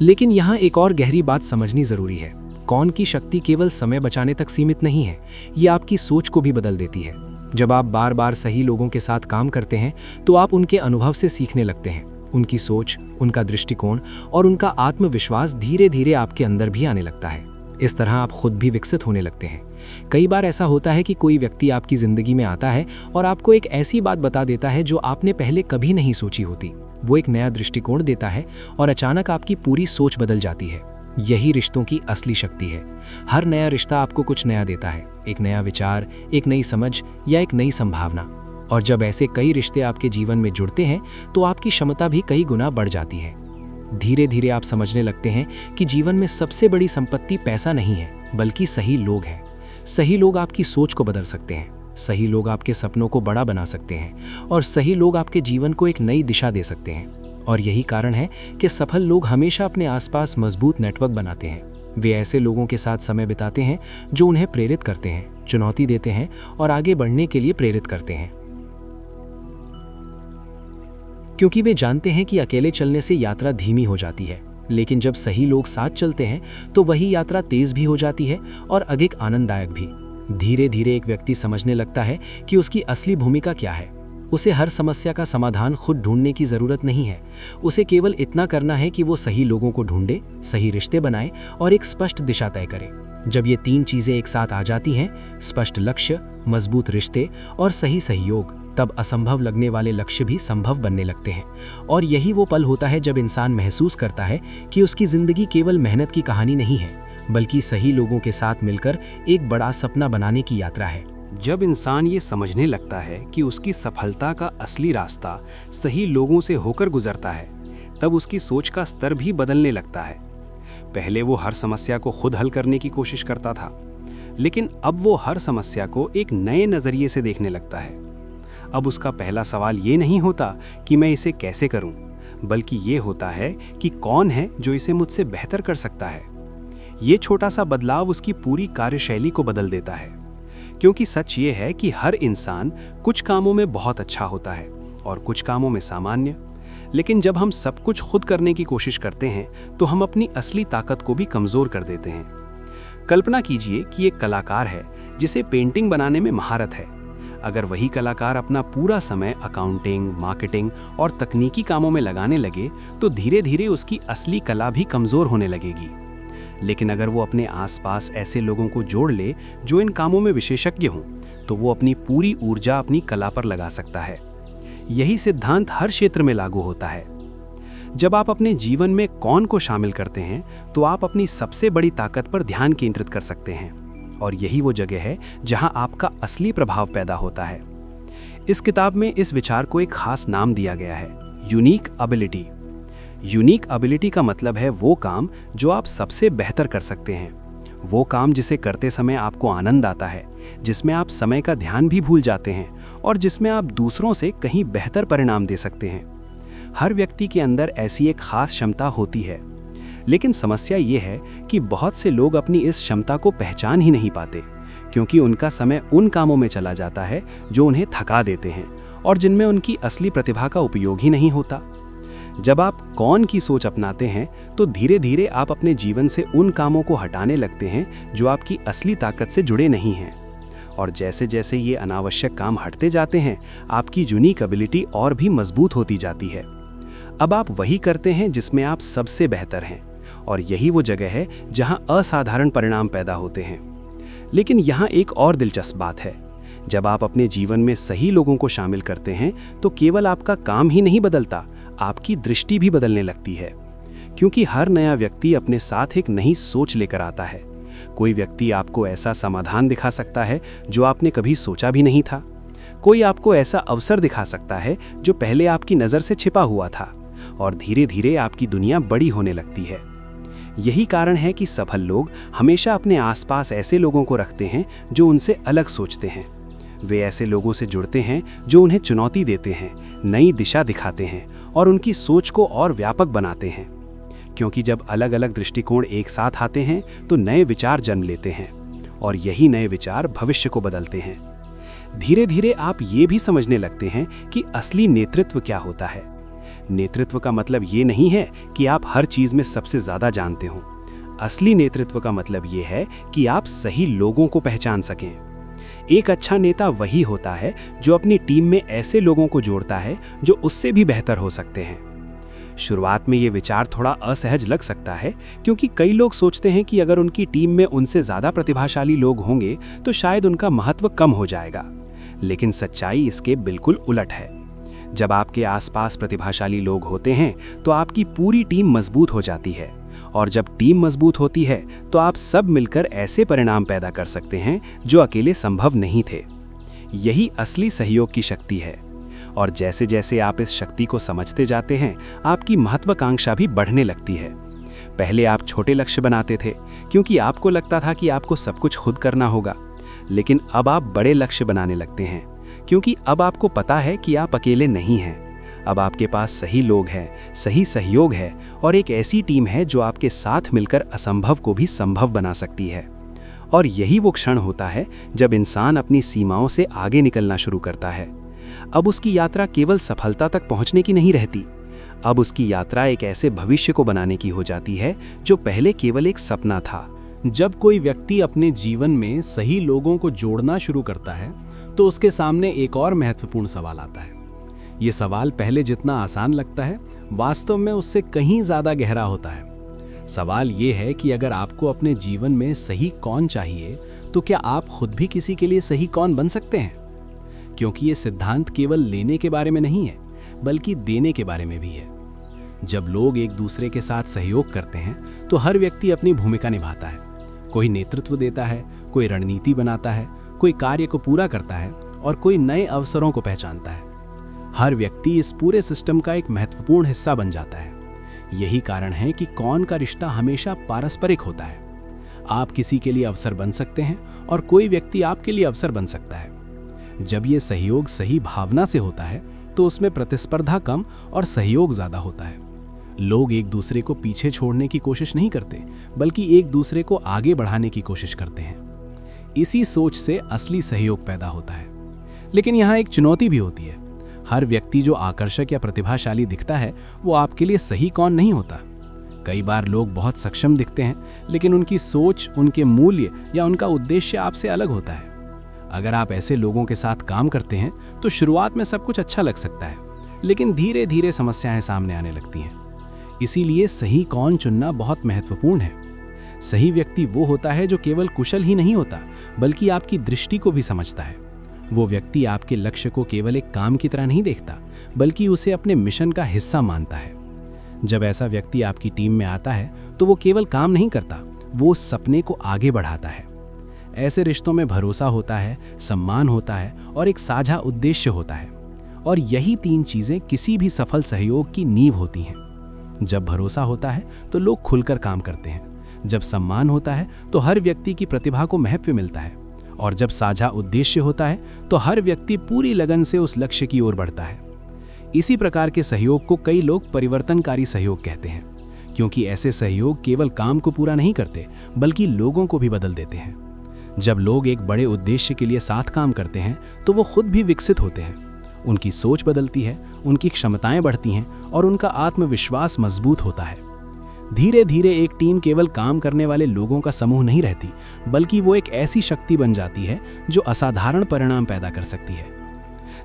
लेकिन यहाँ एक और गहरी बात समझनी जरूरी है। कौन की शक्ति केवल समय बचाने तक सीमित नहीं है, ये आपकी सोच को भी बदल देती है। जब आप बार बार सही लोगों के साथ काम करते हैं तो आप उनके अनुभव से सीखने लगते हैं। उनकी सोच, उनका दृष्टिकोण और उनका आत्मविश्वास धीरे धीरे आपके अंदर भी आने लगता है। इस तरह आप खुद भी विकसित होने लगते हैं। कई बार ऐसा होता है कि कोई व्यक्ति आपकी जिंदगी में आता है और आपको एक ऐसी बात बता देता है जो आपने पहले कभी नहीं सोची होती। वो एक नया दृष्टिकोण देता है और अचानक आपकी पूरी सोच बदल जाती है। यही रिश्तों की असली शक्ति है। हर नया रिश्ता आपको कुछ नया देता है, एक नया विचार, एक नई समझ या एक नई संभावना। और जब ऐसे कई रिश्ते आपके जीवन में जुड़ते हैं तो आपकी क्षमता भी कई गुना बढ़ जाती है। धीरे धीरे आप समझने लगते हैं कि जीवन में सबसे बड़ी संपत्ति पैसा नहीं है, बल्कि सही लोग हैं। सही लोग आपकी सोच को बदल सकते हैं, सही लोग आपके सपनों को बड़ा बना सकते हैं और सही लोग आपके जीवन को एक नई दिशा दे सकते हैं। और यही कारण है कि सफल लोग हमेशा अपने आसपास मजबूत नेटवर्क बनाते हैं। वे ऐसे लोगों के साथ समय बिताते हैं जो उन्हें प्रेरित करते हैं, चुनौती देते हैं और आगे बढ़ने के लिए प्रेरित करते हैं। क्योंकि वे जानते हैं कि अकेले चलने से यात्रा धीमी हो जाती है, लेकिन जब सही लोग साथ चलते हैं तो वही यात्रा तेज भी हो जाती है और अधिक आनंददायक भी। धीरे धीरे एक व्यक्ति समझने लगता है कि उसकी असली भूमिका क्या है। उसे हर समस्या का समाधान खुद ढूंढने की जरूरत नहीं है। उसे केवल इतना करना है कि वो सही लोगों को ढूंढे, सही रिश्ते बनाए और एक स्पष्ट दिशा तय करे। जब ये तीन चीजें एक साथ आ जाती हैं, स्पष्ट लक्ष्य, मजबूत रिश्ते और सही सहयोग, तब असंभव लगने वाले लक्ष्य भी संभव बनने लगते हैं। और यही वो पल होता है जब इंसान महसूस करता है कि उसकी जिंदगी केवल मेहनत की कहानी नहीं है, बल्कि सही लोगों के साथ मिलकर एक बड़ा सपना बनाने की यात्रा है। जब इंसान ये समझने लगता है कि उसकी सफलता का असली रास्ता सही लोगों से होकर गुजरता है, तब उसकी सोच का स्तर भी बदलने लगता है। पहले वो हर समस्या को खुद हल करने की कोशिश करता था, लेकिन अब वो हर समस्या को एक नए नजरिए से देखने लगता है। अब उसका पहला सवाल ये नहीं होता कि मैं इसे कैसे करूं, बल्कि ये होता है कि कौन है जो इसे मुझसे बेहतर कर सकता है। ये छोटा सा बदलाव उसकी पूरी कार्यशैली को बदल देता है, क्योंकि सच ये है कि हर इंसान कुछ कामों में बहुत अच्छा होता है और कुछ कामों में सामान्य। लेकिन जब हम सब कुछ खुद करने की कोशिश करते हैं तो हम अपनी असली ताकत को भी कमजोर कर देते हैं। कल्पना कीजिए कि एक कलाकार है जिसे पेंटिंग बनाने में महारत है। अगर वही कलाकार अपना पूरा समय अकाउंटिंग, मार्केटिंग और तकनीकी कामों में लगाने लगे तो धीरे धीरे उसकी असली कला भी कमजोर होने लगेगी। लेकिन अगर वो अपने आसपास ऐसे लोगों को जोड़ ले जो इन कामों में विशेषज्ञ हों, तो वो अपनी पूरी ऊर्जा अपनी कला पर लगा सकता है। यही सिद्धांत हर क्षेत्र में लागू होता है। जब आप अपने जीवन में कौन को शामिल करते हैं तो आप अपनी सबसे बड़ी ताकत पर ध्यान केंद्रित कर सकते हैं, और यही वो जगह है जहां आपका असली प्रभाव पैदा होता है। इस किताब में इस विचार को एक खास नाम दिया गया है, यूनिक एबिलिटी। यूनिक एबिलिटी का मतलब है वो काम जो आप सबसे बेहतर कर सकते हैं, वो काम जिसे करते समय आपको आनंद आता है, जिसमें आप समय का ध्यान भी भूल जाते हैं और जिसमें आप दूसरों से कहीं बेहतर परिणाम दे सकते हैं। हर व्यक्ति के अंदर ऐसी एक खास क्षमता होती है, लेकिन समस्या ये है कि बहुत से लोग अपनी इस क्षमता को पहचान ही नहीं पाते, क्योंकि उनका समय उन कामों में चला जाता है जो उन्हें थका देते हैं और जिनमें उनकी असली प्रतिभा का उपयोग ही नहीं होता। जब आप कौन की सोच अपनाते हैं तो धीरे धीरे आप अपने जीवन से उन कामों को हटाने लगते हैं जो आपकी असली ताकत से जुड़े नहीं हैं, और जैसे जैसे ये अनावश्यक काम हटते जाते हैं आपकी यूनिक एबिलिटी और भी मजबूत होती जाती है। अब आप वही करते हैं जिसमें आप सबसे बेहतर हैं, और यही वो जगह है जहां असाधारण परिणाम पैदा होते हैं। लेकिन यहाँ एक और दिलचस्प बात है, जब आप अपने जीवन में सही लोगों को शामिल करते हैं तो केवल आपका काम ही नहीं बदलता, आपकी दृष्टि भी बदलने लगती है। क्योंकि हर नया व्यक्ति अपने साथ एक नई सोच लेकर आता है। कोई व्यक्ति आपको ऐसा समाधान दिखा सकता है जो आपने कभी सोचा भी नहीं था। कोई आपको ऐसा अवसर दिखा सकता है जो पहले आपकी नज़र से छिपा हुआ था, और धीरे धीरे आपकी दुनिया बड़ी होने लगती है। यही कारण है कि सफल लोग हमेशा अपने आसपास ऐसे लोगों को रखते हैं जो उनसे अलग सोचते हैं। वे ऐसे लोगों से जुड़ते हैं जो उन्हें चुनौती देते हैं, नई दिशा दिखाते हैं और उनकी सोच को और व्यापक बनाते हैं। क्योंकि जब अलग अलग दृष्टिकोण एक साथ आते हैं तो नए विचार जन्म लेते हैं, और यही नए विचार भविष्य को बदलते हैं। धीरे धीरे आप ये भी समझने लगते हैं कि असली नेतृत्व क्या होता है। नेतृत्व का मतलब ये नहीं है कि आप हर चीज में सबसे ज्यादा जानते हो। असली नेतृत्व का मतलब ये है कि आप सही लोगों को पहचान सकें। एक अच्छा नेता वही होता है जो अपनी टीम में ऐसे लोगों को जोड़ता है जो उससे भी बेहतर हो सकते हैं। शुरुआत में ये विचार थोड़ा असहज लग सकता है, क्योंकि कई लोग सोचते हैं कि अगर उनकी टीम में उनसे ज्यादा प्रतिभाशाली लोग होंगे तो शायद उनका महत्व कम हो जाएगा। लेकिन सच्चाई इसके बिल्कुल उलट है। जब आपके आसपास प्रतिभाशाली लोग होते हैं तो आपकी पूरी टीम मजबूत हो जाती है, और जब टीम मजबूत होती है तो आप सब मिलकर ऐसे परिणाम पैदा कर सकते हैं जो अकेले संभव नहीं थे। यही असली सहयोग की शक्ति है, और जैसे जैसे आप इस शक्ति को समझते जाते हैं, आपकी महत्वाकांक्षा भी बढ़ने लगती है। पहले आप छोटे लक्ष्य बनाते थे क्योंकि आपको लगता था कि आपको सब कुछ खुद करना होगा, लेकिन अब आप बड़े लक्ष्य बनाने लगते हैं क्योंकि अब आपको पता है कि आप अकेले नहीं हैं। अब आपके पास सही लोग हैं, सही सहयोग है, और एक ऐसी टीम है जो आपके साथ मिलकर असंभव को भी संभव बना सकती है। और यही वो क्षण होता है जब इंसान अपनी सीमाओं से आगे निकलना शुरू करता है। अब उसकी यात्रा केवल सफलता तक पहुंचने की नहीं रहती, अब उसकी यात्रा एक ऐसे भविष्य को बनाने की हो जाती है जो पहले केवल एक सपना था। जब कोई व्यक्ति अपने जीवन में सही लोगों को जोड़ना शुरू करता है तो उसके सामने एक और महत्वपूर्ण सवाल आता है। ये सवाल पहले जितना आसान लगता है, वास्तव में उससे कहीं ज्यादा गहरा होता है। सवाल ये है कि अगर आपको अपने जीवन में सही कौन चाहिए, तो क्या आप खुद भी किसी के लिए सही कौन बन सकते हैं? क्योंकि ये सिद्धांत केवल लेने के बारे में नहीं है, बल्कि देने के बारे में भी है। जब लोग एक दूसरे के साथ सहयोग करते हैं तो हर व्यक्ति अपनी भूमिका निभाता है। कोई नेतृत्व देता है, कोई रणनीति बनाता है, कोई कार्य को पूरा करता है, और कोई नए अवसरों को पहचानता है। हर व्यक्ति इस पूरे सिस्टम का एक महत्वपूर्ण हिस्सा बन जाता है। यही कारण है कि कौन का रिश्ता हमेशा पारस्परिक होता है। आप किसी के लिए अवसर बन सकते हैं और कोई व्यक्ति आपके लिए अवसर बन सकता है। जब ये सहयोग सही भावना से होता है तो उसमें प्रतिस्पर्धा कम और सहयोग ज्यादा होता है। लोग एक दूसरे को पीछे छोड़ने की कोशिश नहीं करते, बल्कि एक दूसरे को आगे बढ़ाने की कोशिश करते हैं। इसी सोच से असली सहयोग पैदा होता है। लेकिन यहाँ एक चुनौती भी होती है। हर व्यक्ति जो आकर्षक या प्रतिभाशाली दिखता है वो आपके लिए सही कौन नहीं होता। कई बार लोग बहुत सक्षम दिखते हैं, लेकिन उनकी सोच, उनके मूल्य या उनका उद्देश्य आपसे अलग होता है। अगर आप ऐसे लोगों के साथ काम करते हैं तो शुरुआत में सब कुछ अच्छा लग सकता है, लेकिन धीरे धीरे समस्याएं सामने आने लगती हैं। इसीलिए सही कौन चुनना बहुत महत्वपूर्ण है। सही व्यक्ति वो होता है जो केवल कुशल ही नहीं होता, बल्कि आपकी दृष्टि को भी समझता है। वो व्यक्ति आपके लक्ष्य को केवल एक काम की तरह नहीं देखता, बल्कि उसे अपने मिशन का हिस्सा मानता है। जब ऐसा व्यक्ति आपकी टीम में आता है तो वो केवल काम नहीं करता, वो सपने को आगे बढ़ाता है। ऐसे रिश्तों में भरोसा होता है, सम्मान होता है और एक साझा उद्देश्य होता है। और यही तीन चीजें किसी भी सफल सहयोग की नींव होती हैं। जब भरोसा होता है तो लोग खुलकर काम करते हैं। जब सम्मान होता है तो हर व्यक्ति की प्रतिभा को महत्व मिलता है, और जब साझा उद्देश्य होता है तो हर व्यक्ति पूरी लगन से उस लक्ष्य की ओर बढ़ता है। इसी प्रकार के सहयोग को कई लोग परिवर्तनकारी सहयोग कहते हैं, क्योंकि ऐसे सहयोग केवल काम को पूरा नहीं करते, बल्कि लोगों को भी बदल देते हैं। जब लोग एक बड़े उद्देश्य के लिए साथ काम करते हैं तो वो खुद भी विकसित होते हैं। उनकी सोच बदलती है, उनकी क्षमताएं बढ़ती हैं और उनका आत्मविश्वास मजबूत होता है। धीरे धीरे एक टीम केवल काम करने वाले लोगों का समूह नहीं रहती, बल्कि वो एक ऐसी शक्ति बन जाती है जो असाधारण परिणाम पैदा कर सकती है।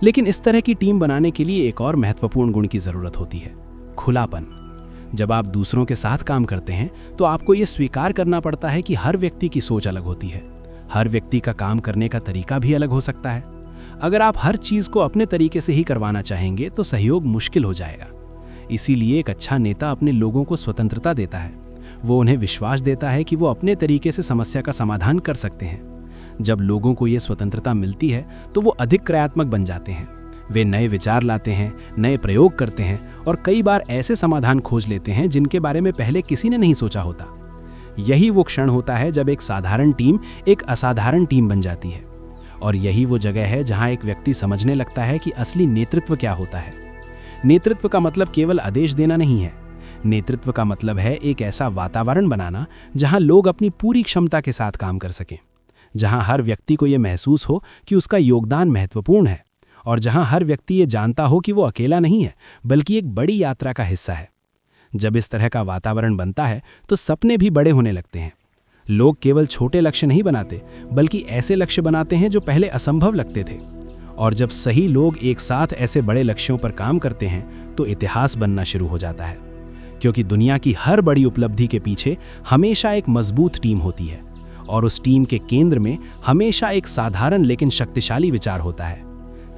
लेकिन इस तरह की टीम बनाने के लिए एक और महत्वपूर्ण गुण की जरूरत होती है, खुलापन। जब आप दूसरों के साथ काम करते हैं तो आपको ये स्वीकार करना पड़ता है कि हर व्यक्ति की सोच अलग होती है। हर व्यक्ति का काम करने का तरीका भी अलग हो सकता है। अगर आप हर चीज़ को अपने तरीके से ही करवाना चाहेंगे तो सहयोग मुश्किल हो जाएगा। इसीलिए एक अच्छा नेता अपने लोगों को स्वतंत्रता देता है। वो उन्हें विश्वास देता है कि वो अपने तरीके से समस्या का समाधान कर सकते हैं। जब लोगों को ये स्वतंत्रता मिलती है तो वो अधिक क्रियात्मक बन जाते हैं। वे नए विचार लाते हैं, नए प्रयोग करते हैं और कई बार ऐसे समाधान खोज लेते हैं जिनके बारे में पहले किसी ने नहीं सोचा होता। यही वो क्षण होता है जब एक साधारण टीम एक असाधारण टीम बन जाती है। और यही वो जगह है जहां एक व्यक्ति समझने लगता है कि असली नेतृत्व क्या होता है। नेतृत्व का मतलब केवल आदेश देना नहीं है। नेतृत्व का मतलब है एक ऐसा वातावरण बनाना जहां लोग अपनी पूरी क्षमता के साथ काम कर सकें, जहां हर व्यक्ति को यह महसूस हो कि उसका योगदान महत्वपूर्ण है और जहां हर व्यक्ति ये जानता हो कि वो अकेला नहीं है बल्कि एक बड़ी यात्रा का हिस्सा है। जब इस तरह का वातावरण बनता है तो सपने भी बड़े होने लगते हैं। लोग केवल छोटे लक्ष्य नहीं बनाते बल्कि ऐसे लक्ष्य बनाते हैं जो पहले असंभव लगते थे। और जब सही लोग एक साथ ऐसे बड़े लक्ष्यों पर काम करते हैं तो इतिहास बनना शुरू हो जाता है, क्योंकि दुनिया की हर बड़ी उपलब्धि के पीछे हमेशा एक मजबूत टीम होती है और उस टीम के केंद्र में हमेशा एक साधारण लेकिन शक्तिशाली विचार होता है।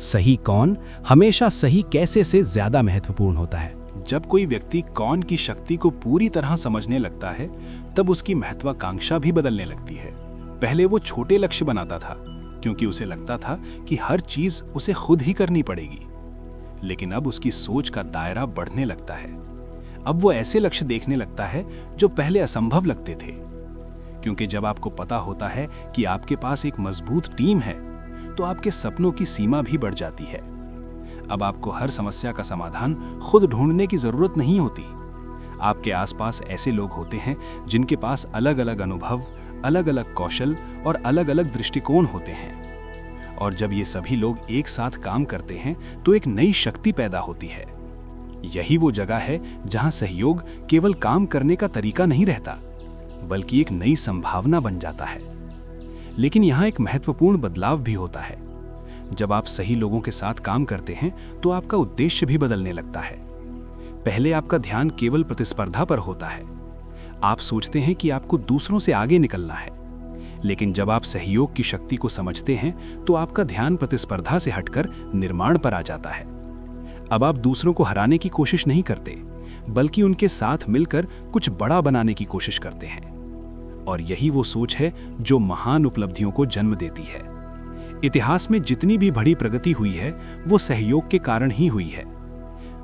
सही कौन हमेशा सही कैसे से ज्यादा महत्वपूर्ण होता है। जब कोई व्यक्ति कौन की शक्ति को पूरी तरह समझने लगता है तब उसकी महत्वाकांक्षा भी बदलने लगती है। पहले वो छोटे लक्ष्य बनाता था क्योंकि उसे लगता था कि हर चीज उसे खुद ही करनी पड़ेगी, लेकिन अब उसकी सोच का दायरा बढ़ने लगता है। अब वो ऐसे लक्ष्य देखने लगता है जो पहले असंभव लगते थे, क्योंकि जब आपको पता होता है कि आपके पास एक मजबूत टीम है तो आपके सपनों की सीमा भी बढ़ जाती है। अब आपको हर समस्या का समाधान खुद ढूंढने की जरूरत नहीं होती। आपके आसपास ऐसे लोग होते हैं जिनके पास अलग अलग अनुभव, अलग अलग कौशल और अलग अलग दृष्टिकोण होते हैं। और जब ये सभी लोग एक साथ काम करते हैं तो एक नई शक्ति पैदा होती है। यही वो जगह है जहां सहयोग केवल काम करने का तरीका नहीं रहता बल्कि एक नई संभावना बन जाता है। लेकिन यहाँ एक महत्वपूर्ण बदलाव भी होता है। जब आप सही लोगों के साथ काम करते हैं तो आपका उद्देश्य भी बदलने लगता है। पहले आपका ध्यान केवल प्रतिस्पर्धा पर होता है। आप सोचते हैं कि आपको दूसरों से आगे निकलना है, लेकिन जब आप सहयोग की शक्ति को समझते हैं तो आपका ध्यान प्रतिस्पर्धा से हटकर निर्माण पर आ जाता है। अब आप दूसरों को हराने की कोशिश नहीं करते बल्कि उनके साथ मिलकर कुछ बड़ा बनाने की कोशिश करते हैं। और यही वो सोच है जो महान उपलब्धियों को जन्म देती है। इतिहास में जितनी भी बड़ी प्रगति हुई है वो सहयोग के कारण ही हुई है।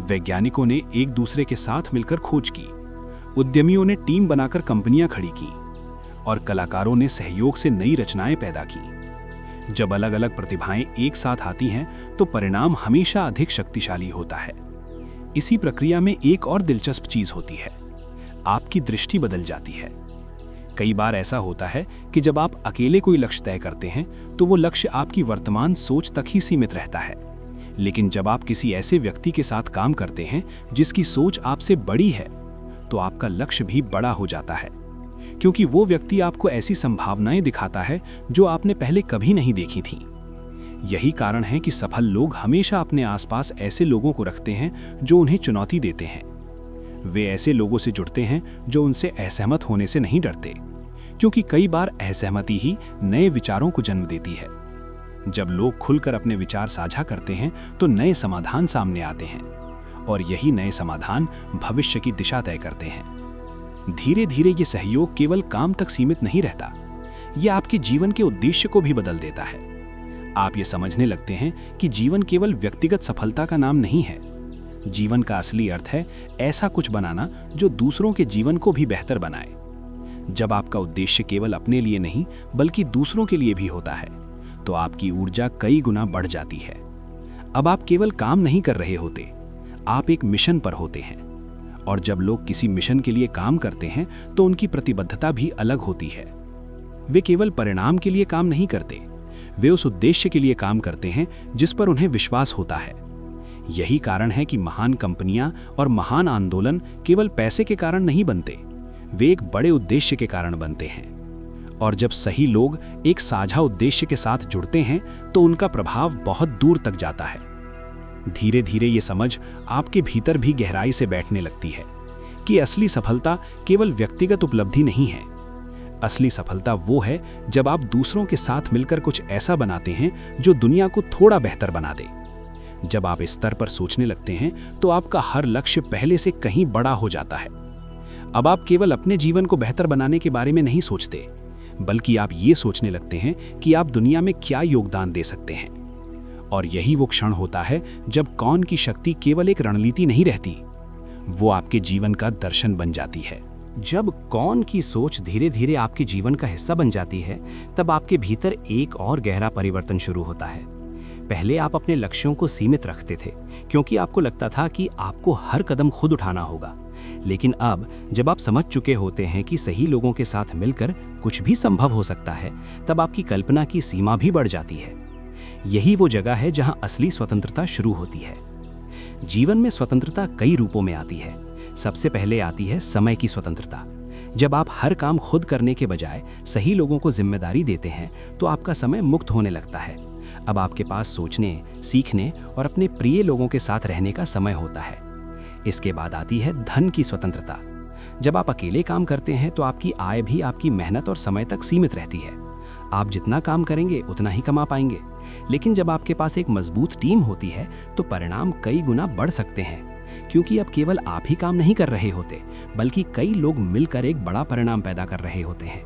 वैज्ञानिकों ने एक दूसरे के साथ मिलकर खोज की, उद्यमियों ने टीम बनाकर कंपनियां खड़ी की और कलाकारों ने सहयोग से नई रचनाएं पैदा की। जब अलग अलग प्रतिभाएं एक साथ आती हैं तो परिणाम हमेशा अधिक शक्तिशाली होता है। इसी प्रक्रिया में एक और दिलचस्प चीज होती है, आपकी दृष्टि बदल जाती है। कई बार ऐसा होता है कि जब आप अकेले कोई लक्ष्य तय करते हैं तो वो लक्ष्य आपकी वर्तमान सोच तक ही सीमित रहता है, लेकिन जब आप किसी ऐसे व्यक्ति के साथ काम करते हैं जिसकी सोच आपसे बड़ी है तो आपका लक्ष्य भी बड़ा हो जाता है, क्योंकि वो व्यक्ति आपको ऐसी संभावनाएं दिखाता है जो आपने पहले कभी नहीं देखी थीं। यही कारण है कि सफल लोग हमेशा अपने आसपास ऐसे लोगों को रखते हैं जो उन्हें चुनौती देते हैं। वे ऐसे लोगों से जुड़ते हैं जो उनसे असहमत होने से नहीं डरते, क्योंकि कई बार असहमति ही नए विचारों को जन्म देती है। जब लोग खुलकर अपने विचार साझा करते हैं तो नए समाधान सामने आते हैं और यही नए समाधान भविष्य की दिशा तय करते हैं। धीरे धीरे ये सहयोग केवल काम तक सीमित नहीं रहता, ये आपके जीवन के उद्देश्य को भी बदल देता है। आप ये समझने लगते हैं कि जीवन केवल व्यक्तिगत सफलता का नाम नहीं है। जीवन का असली अर्थ है ऐसा कुछ बनाना जो दूसरों के जीवन को भी बेहतर बनाए। जब आपका उद्देश्य केवल अपने लिए नहीं बल्कि दूसरों के लिए भी होता है तो आपकी ऊर्जा कई गुना बढ़ जाती है। अब आप केवल काम नहीं कर रहे होते, आप एक मिशन पर होते हैं। और जब लोग किसी मिशन के लिए काम करते हैं तो उनकी प्रतिबद्धता भी अलग होती है। वे केवल परिणाम के लिए काम नहीं करते, वे उस उद्देश्य के लिए काम करते हैं जिस पर उन्हें विश्वास होता है। यही कारण है कि महान कंपनियां और महान आंदोलन केवल पैसे के कारण नहीं बनते, वे एक बड़े उद्देश्य के कारण बनते हैं। और जब सही लोग एक साझा उद्देश्य के साथ जुड़ते हैं तो उनका प्रभाव बहुत दूर तक जाता है। धीरे धीरे ये समझ आपके भीतर भी गहराई से बैठने लगती है कि असली सफलता केवल व्यक्तिगत उपलब्धि नहीं है। असली सफलता वो है जब आप दूसरों के साथ मिलकर कुछ ऐसा बनाते हैं जो दुनिया को थोड़ा बेहतर बना दे। जब आप इस स्तर पर सोचने लगते हैं तो आपका हर लक्ष्य पहले से कहीं बड़ा हो जाता है। अब आप केवल अपने जीवन को बेहतर बनाने के बारे में नहीं सोचते, बल्कि आप ये सोचने लगते हैं कि आप दुनिया में क्या योगदान दे सकते हैं। और यही वो क्षण होता है जब कौन की शक्ति केवल एक रणनीति नहीं रहती, वो आपके जीवन का दर्शन बन जाती है। जब कौन की सोच धीरे धीरे आपके जीवन का हिस्सा बन जाती है, तब आपके भीतर एक और गहरा परिवर्तन शुरू होता है। पहले आप अपने लक्ष्यों को सीमित रखते थे क्योंकि आपको लगता था कि आपको हर कदम खुद उठाना होगा। लेकिन अब जब आप समझ चुके होते हैं कि सही लोगों के साथ मिलकर कुछ भी संभव हो सकता है, तब आपकी कल्पना की सीमा भी बढ़ जाती है। यही वो जगह है जहां असली स्वतंत्रता शुरू होती है। जीवन में स्वतंत्रता कई रूपों में आती है। सबसे पहले आती है समय की स्वतंत्रता। जब आप हर काम खुद करने के बजाय सही लोगों को जिम्मेदारी देते हैं तो आपका समय मुक्त होने लगता है। अब आपके पास सोचने, सीखने और अपने प्रिय लोगों के साथ रहने का समय होता है। इसके बाद आती है धन की स्वतंत्रता। जब आप अकेले काम करते हैं तो आपकी आय भी आपकी मेहनत और समय तक सीमित रहती है। आप जितना काम करेंगे उतना ही कमा पाएंगे। लेकिन जब आपके पास एक मजबूत टीम होती है तो परिणाम कई गुना बढ़ सकते हैं, क्योंकि अब केवल आप ही काम नहीं कर रहे होते, बल्कि कई लोग मिलकर एक बड़ा परिणाम पैदा कर रहे होते हैं।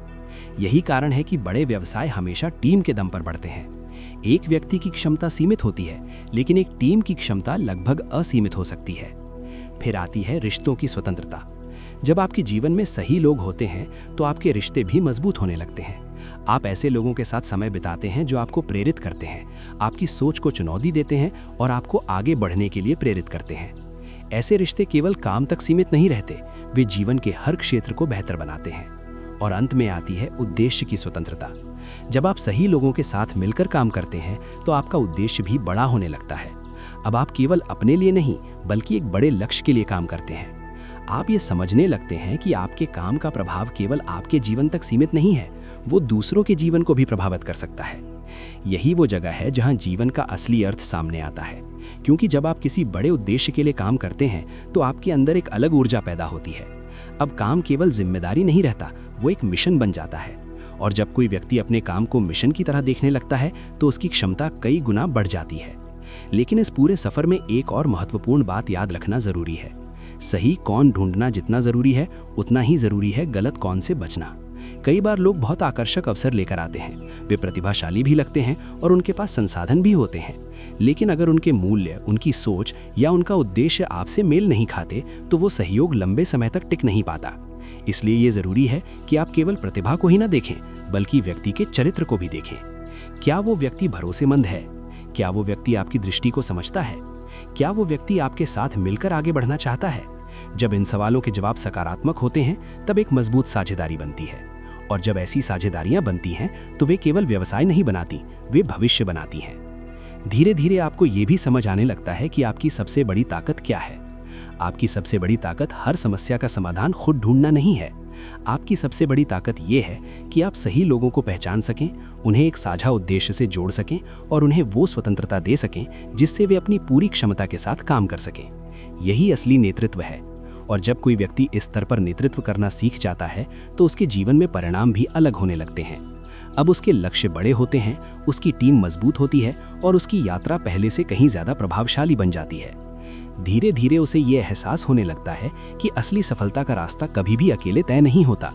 यही कारण है कि बड़े व्यवसाय हमेशा टीम के दम पर बढ़ते हैं। एक व्यक्ति की क्षमता सीमित होती है, लेकिन एक टीम की क्षमता लगभग असीमित हो सकती है। फिर आती है रिश्तों की स्वतंत्रता। जब आपके जीवन में सही लोग होते हैं तो आपके रिश्ते भी मजबूत होने लगते हैं। आप ऐसे लोगों के साथ समय बिताते हैं जो आपको प्रेरित करते हैं, आपकी सोच को चुनौती देते हैं और आपको आगे बढ़ने के लिए प्रेरित करते हैं। ऐसे रिश्ते केवल काम तक सीमित नहीं रहते, वे जीवन के हर क्षेत्र को बेहतर बनाते हैं। और अंत में आती है उद्देश्य की स्वतंत्रता। जब आप सही लोगों के साथ मिलकर काम करते हैं तो आपका उद्देश्य भी बड़ा होने लगता है। अब आप केवल अपने लिए नहीं, बल्कि एक बड़े लक्ष्य के लिए काम करते हैं। आप ये समझने लगते हैं कि आपके काम का प्रभाव केवल आपके जीवन तक सीमित नहीं है, वो दूसरों के जीवन को भी प्रभावित कर सकता है। यही वो जगह है जहां जीवन का असली अर्थ सामने आता है, क्योंकि जब आप किसी बड़े उद्देश्य के लिए काम करते हैं तो आपके अंदर एक अलग ऊर्जा पैदा होती है। अब काम केवल जिम्मेदारी नहीं रहता, वो एक मिशन बन जाता है। और जब कोई व्यक्ति अपने काम को मिशन की तरह देखने लगता है तो उसकी क्षमता कई गुना बढ़ जाती है। लेकिन इस पूरे सफर में एक और महत्वपूर्ण बात याद रखना जरूरी है। सही कौन ढूंढना जितना जरूरी है, उतना ही जरूरी है गलत कौन से बचना। कई बार लोग बहुत आकर्षक अवसर लेकर आते हैं, वे प्रतिभाशाली भी लगते हैं और उनके पास संसाधन भी होते हैं, लेकिन अगर उनके मूल्य, उनकी सोच या उनका उद्देश्य आपसे मेल नहीं खाते तो वो सहयोग लंबे समय तक टिक नहीं पाता। इसलिए ये जरूरी है कि आप केवल प्रतिभा को ही ना देखें, बल्कि व्यक्ति के चरित्र को भी देखें। क्या वो व्यक्ति भरोसेमंद है? क्या वो व्यक्ति आपकी दृष्टि को समझता है? क्या वो व्यक्ति आपके साथ मिलकर आगे बढ़ना चाहता है? जब इन सवालों के जवाब सकारात्मक होते हैं तब एक मजबूत साझेदारी बनती है। और जब ऐसी साझेदारियां बनती हैं तो वे केवल व्यवसाय नहीं बनाती, वे भविष्य बनाती हैं। धीरे धीरे आपको ये भी समझ आने लगता है कि आपकी सबसे बड़ी ताकत क्या है। आपकी सबसे बड़ी ताकत हर समस्या का समाधान खुद ढूंढना नहीं है। आपकी सबसे बड़ी ताकत ये है कि आप सही लोगों को पहचान सकें, उन्हें एक साझा उद्देश्य से जोड़ सकें और उन्हें वो स्वतंत्रता दे सकें जिससे वे अपनी पूरी क्षमता के साथ काम कर सकें। यही असली नेतृत्व है। और जब कोई व्यक्ति इस स्तर पर नेतृत्व करना सीख जाता है तो उसके जीवन में परिणाम भी अलग होने लगते हैं। अब उसके लक्ष्य बड़े होते हैं, उसकी टीम मजबूत होती है और उसकी यात्रा पहले से कहीं ज्यादा प्रभावशाली बन जाती है। धीरे धीरे उसे ये एहसास होने लगता है कि असली सफलता का रास्ता कभी भी अकेले तय नहीं होता।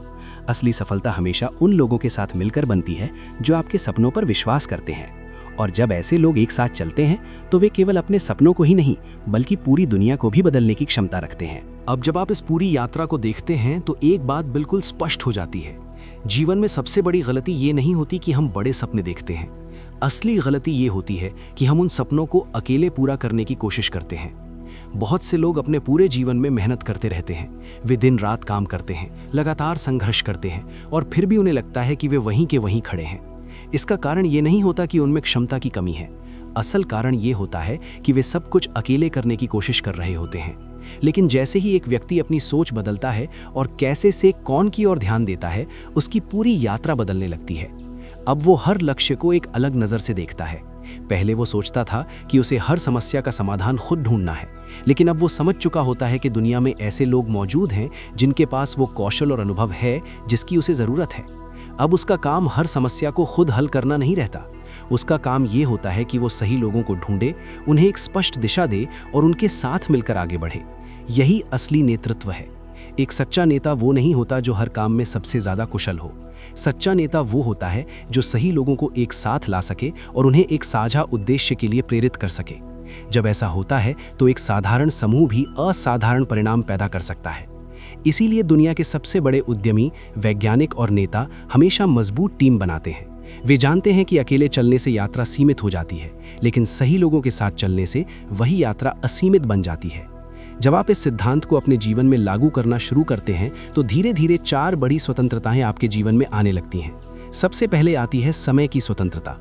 असली सफलता हमेशा उन लोगों के साथ मिलकर बनती है जो आपके सपनों पर विश्वास करते हैं। और जब ऐसे लोग एक साथ चलते हैं तो वे केवल अपने सपनों को ही नहीं, बल्कि पूरी दुनिया को भी बदलने की क्षमता रखते हैं। अब जब आप इस पूरी यात्रा को देखते हैं तो एक बात बिल्कुल स्पष्ट हो जाती है। जीवन में सबसे बड़ी गलती ये नहीं होती कि हम बड़े सपने देखते हैं। असली गलती ये होती है कि हम उन सपनों को अकेले पूरा करने की कोशिश करते हैं। बहुत से लोग अपने पूरे जीवन में मेहनत करते रहते हैं, वे दिन रात काम करते हैं, लगातार संघर्ष करते हैं और फिर भी उन्हें लगता है कि वे वहीं के वहीं खड़े हैं। इसका कारण ये नहीं होता कि उनमें क्षमता की कमी है। असल कारण ये होता है कि वे सब कुछ अकेले करने की कोशिश कर रहे होते हैं। लेकिन जैसे ही एक व्यक्ति अपनी सोच बदलता है और कैसे से कौन की ओर ध्यान देता है, उसकी पूरी यात्रा बदलने लगती है। अब वो हर लक्ष्य को एक अलग नज़र से देखता है। पहले वो सोचता था कि उसे हर समस्या का समाधान खुद ढूंढना है, लेकिन अब वो समझ चुका होता है कि दुनिया में ऐसे लोग मौजूद हैं जिनके पास वो कौशल और अनुभव है जिसकी उसे ज़रूरत है। अब उसका काम हर समस्या को खुद हल करना नहीं रहता। उसका काम ये होता है कि वो सही लोगों को ढूंढे, उन्हें एक स्पष्ट दिशा दे और उनके साथ मिलकर आगे बढ़े। यही असली नेतृत्व है। एक सच्चा नेता वो नहीं होता जो हर काम में सबसे ज़्यादा कुशल हो। सच्चा नेता वो होता है जो सही लोगों को एक साथ ला सके और उन्हें एक साझा उद्देश्य के लिए प्रेरित कर सके। जब ऐसा होता है तो एक साधारण समूह भी असाधारण परिणाम पैदा कर सकता है। इसीलिए दुनिया के सबसे बड़े उद्यमी, वैज्ञानिक और नेता हमेशा मजबूत टीम बनाते हैं। वे जानते हैं कि अकेले चलने से यात्रा सीमित हो जाती है, लेकिन सही लोगों के साथ चलने से वही यात्रा असीमित बन जाती है। जब आप इस सिद्धांत को अपने जीवन में लागू करना शुरू करते हैं तो धीरे धीरे 4 बड़ी स्वतंत्रताएं आपके जीवन में आने लगती हैं। सबसे पहले आती है समय की स्वतंत्रता।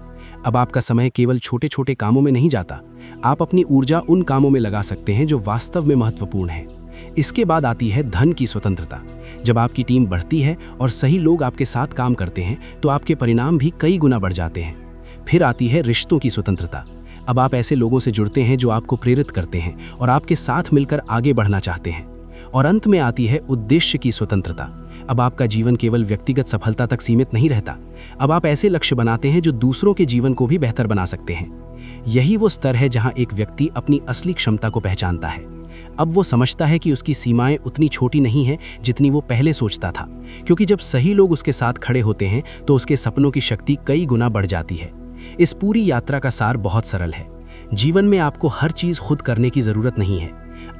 अब आपका समय केवल छोटे छोटे कामों में नहीं जाता। आप अपनी ऊर्जा उन कामों में लगा सकते हैं जो वास्तव में महत्वपूर्ण हैं। इसके बाद आती है धन की स्वतंत्रता। जब आपकी टीम बढ़ती है और सही लोग आपके साथ काम करते हैं तो आपके परिणाम भी कई गुना बढ़ जाते हैं। फिर आती है रिश्तों की स्वतंत्रता। अब आप ऐसे लोगों से जुड़ते हैं जो आपको प्रेरित करते हैं और आपके साथ मिलकर आगे बढ़ना चाहते हैं। और अंत में आती है उद्देश्य की स्वतंत्रता। अब आपका जीवन केवल व्यक्तिगत सफलता तक सीमित नहीं रहता। अब आप ऐसे लक्ष्य बनाते हैं जो दूसरों के जीवन को भी बेहतर बना सकते हैं। यही वो स्तर है जहां एक व्यक्ति अपनी असली क्षमता को पहचानता है। अब वो समझता है कि उसकी सीमाएं उतनी छोटी नहीं हैं जितनी वो पहले सोचता था, क्योंकि जब सही लोग उसके साथ खड़े होते हैं तो उसके सपनों की शक्ति कई गुना बढ़ जाती है। इस पूरी यात्रा का सार बहुत सरल है। जीवन में आपको हर चीज खुद करने की जरूरत नहीं है।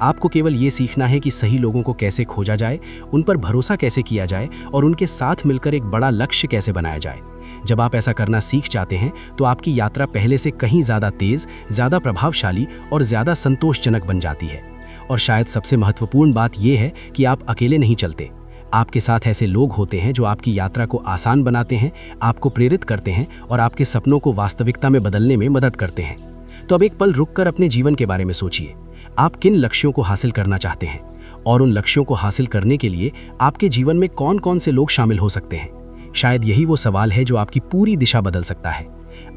आपको केवल ये सीखना है कि सही लोगों को कैसे खोजा जाए, उन पर भरोसा कैसे किया जाए और उनके साथ मिलकर एक बड़ा लक्ष्य कैसे बनाया जाए। जब आप ऐसा करना सीख जाते हैं तो आपकी यात्रा पहले से कहीं ज्यादा तेज, ज्यादा प्रभावशाली और ज्यादा संतोषजनक बन जाती है। और शायद सबसे महत्वपूर्ण बात यह है कि आप अकेले नहीं चलते। आपके साथ ऐसे लोग होते हैं जो आपकी यात्रा को आसान बनाते हैं, आपको प्रेरित करते हैं और आपके सपनों को वास्तविकता में बदलने में मदद करते हैं। तो अब एक पल रुककर अपने जीवन के बारे में सोचिए। आप किन लक्ष्यों को हासिल करना चाहते हैं और उन लक्ष्यों को हासिल करने के लिए आपके जीवन में कौन कौन से लोग शामिल हो सकते हैं। शायद यही वो सवाल है जो आपकी पूरी दिशा बदल सकता है।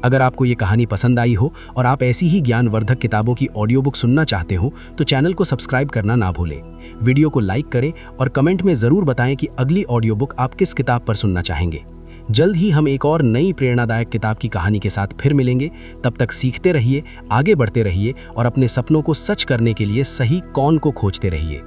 अगर आपको ये कहानी पसंद आई हो और आप ऐसी ही ज्ञानवर्धक किताबों की ऑडियो बुक सुनना चाहते हो तो चैनल को सब्सक्राइब करना ना भूलें। वीडियो को लाइक करें और कमेंट में ज़रूर बताएं कि अगली ऑडियो बुक आप किस किताब पर सुनना चाहेंगे। जल्द ही हम एक और नई प्रेरणादायक किताब की कहानी के साथ फिर मिलेंगे। तब तक सीखते रहिए, आगे बढ़ते रहिए और अपने सपनों को सच करने के लिए सही कौन को खोजते रहिए।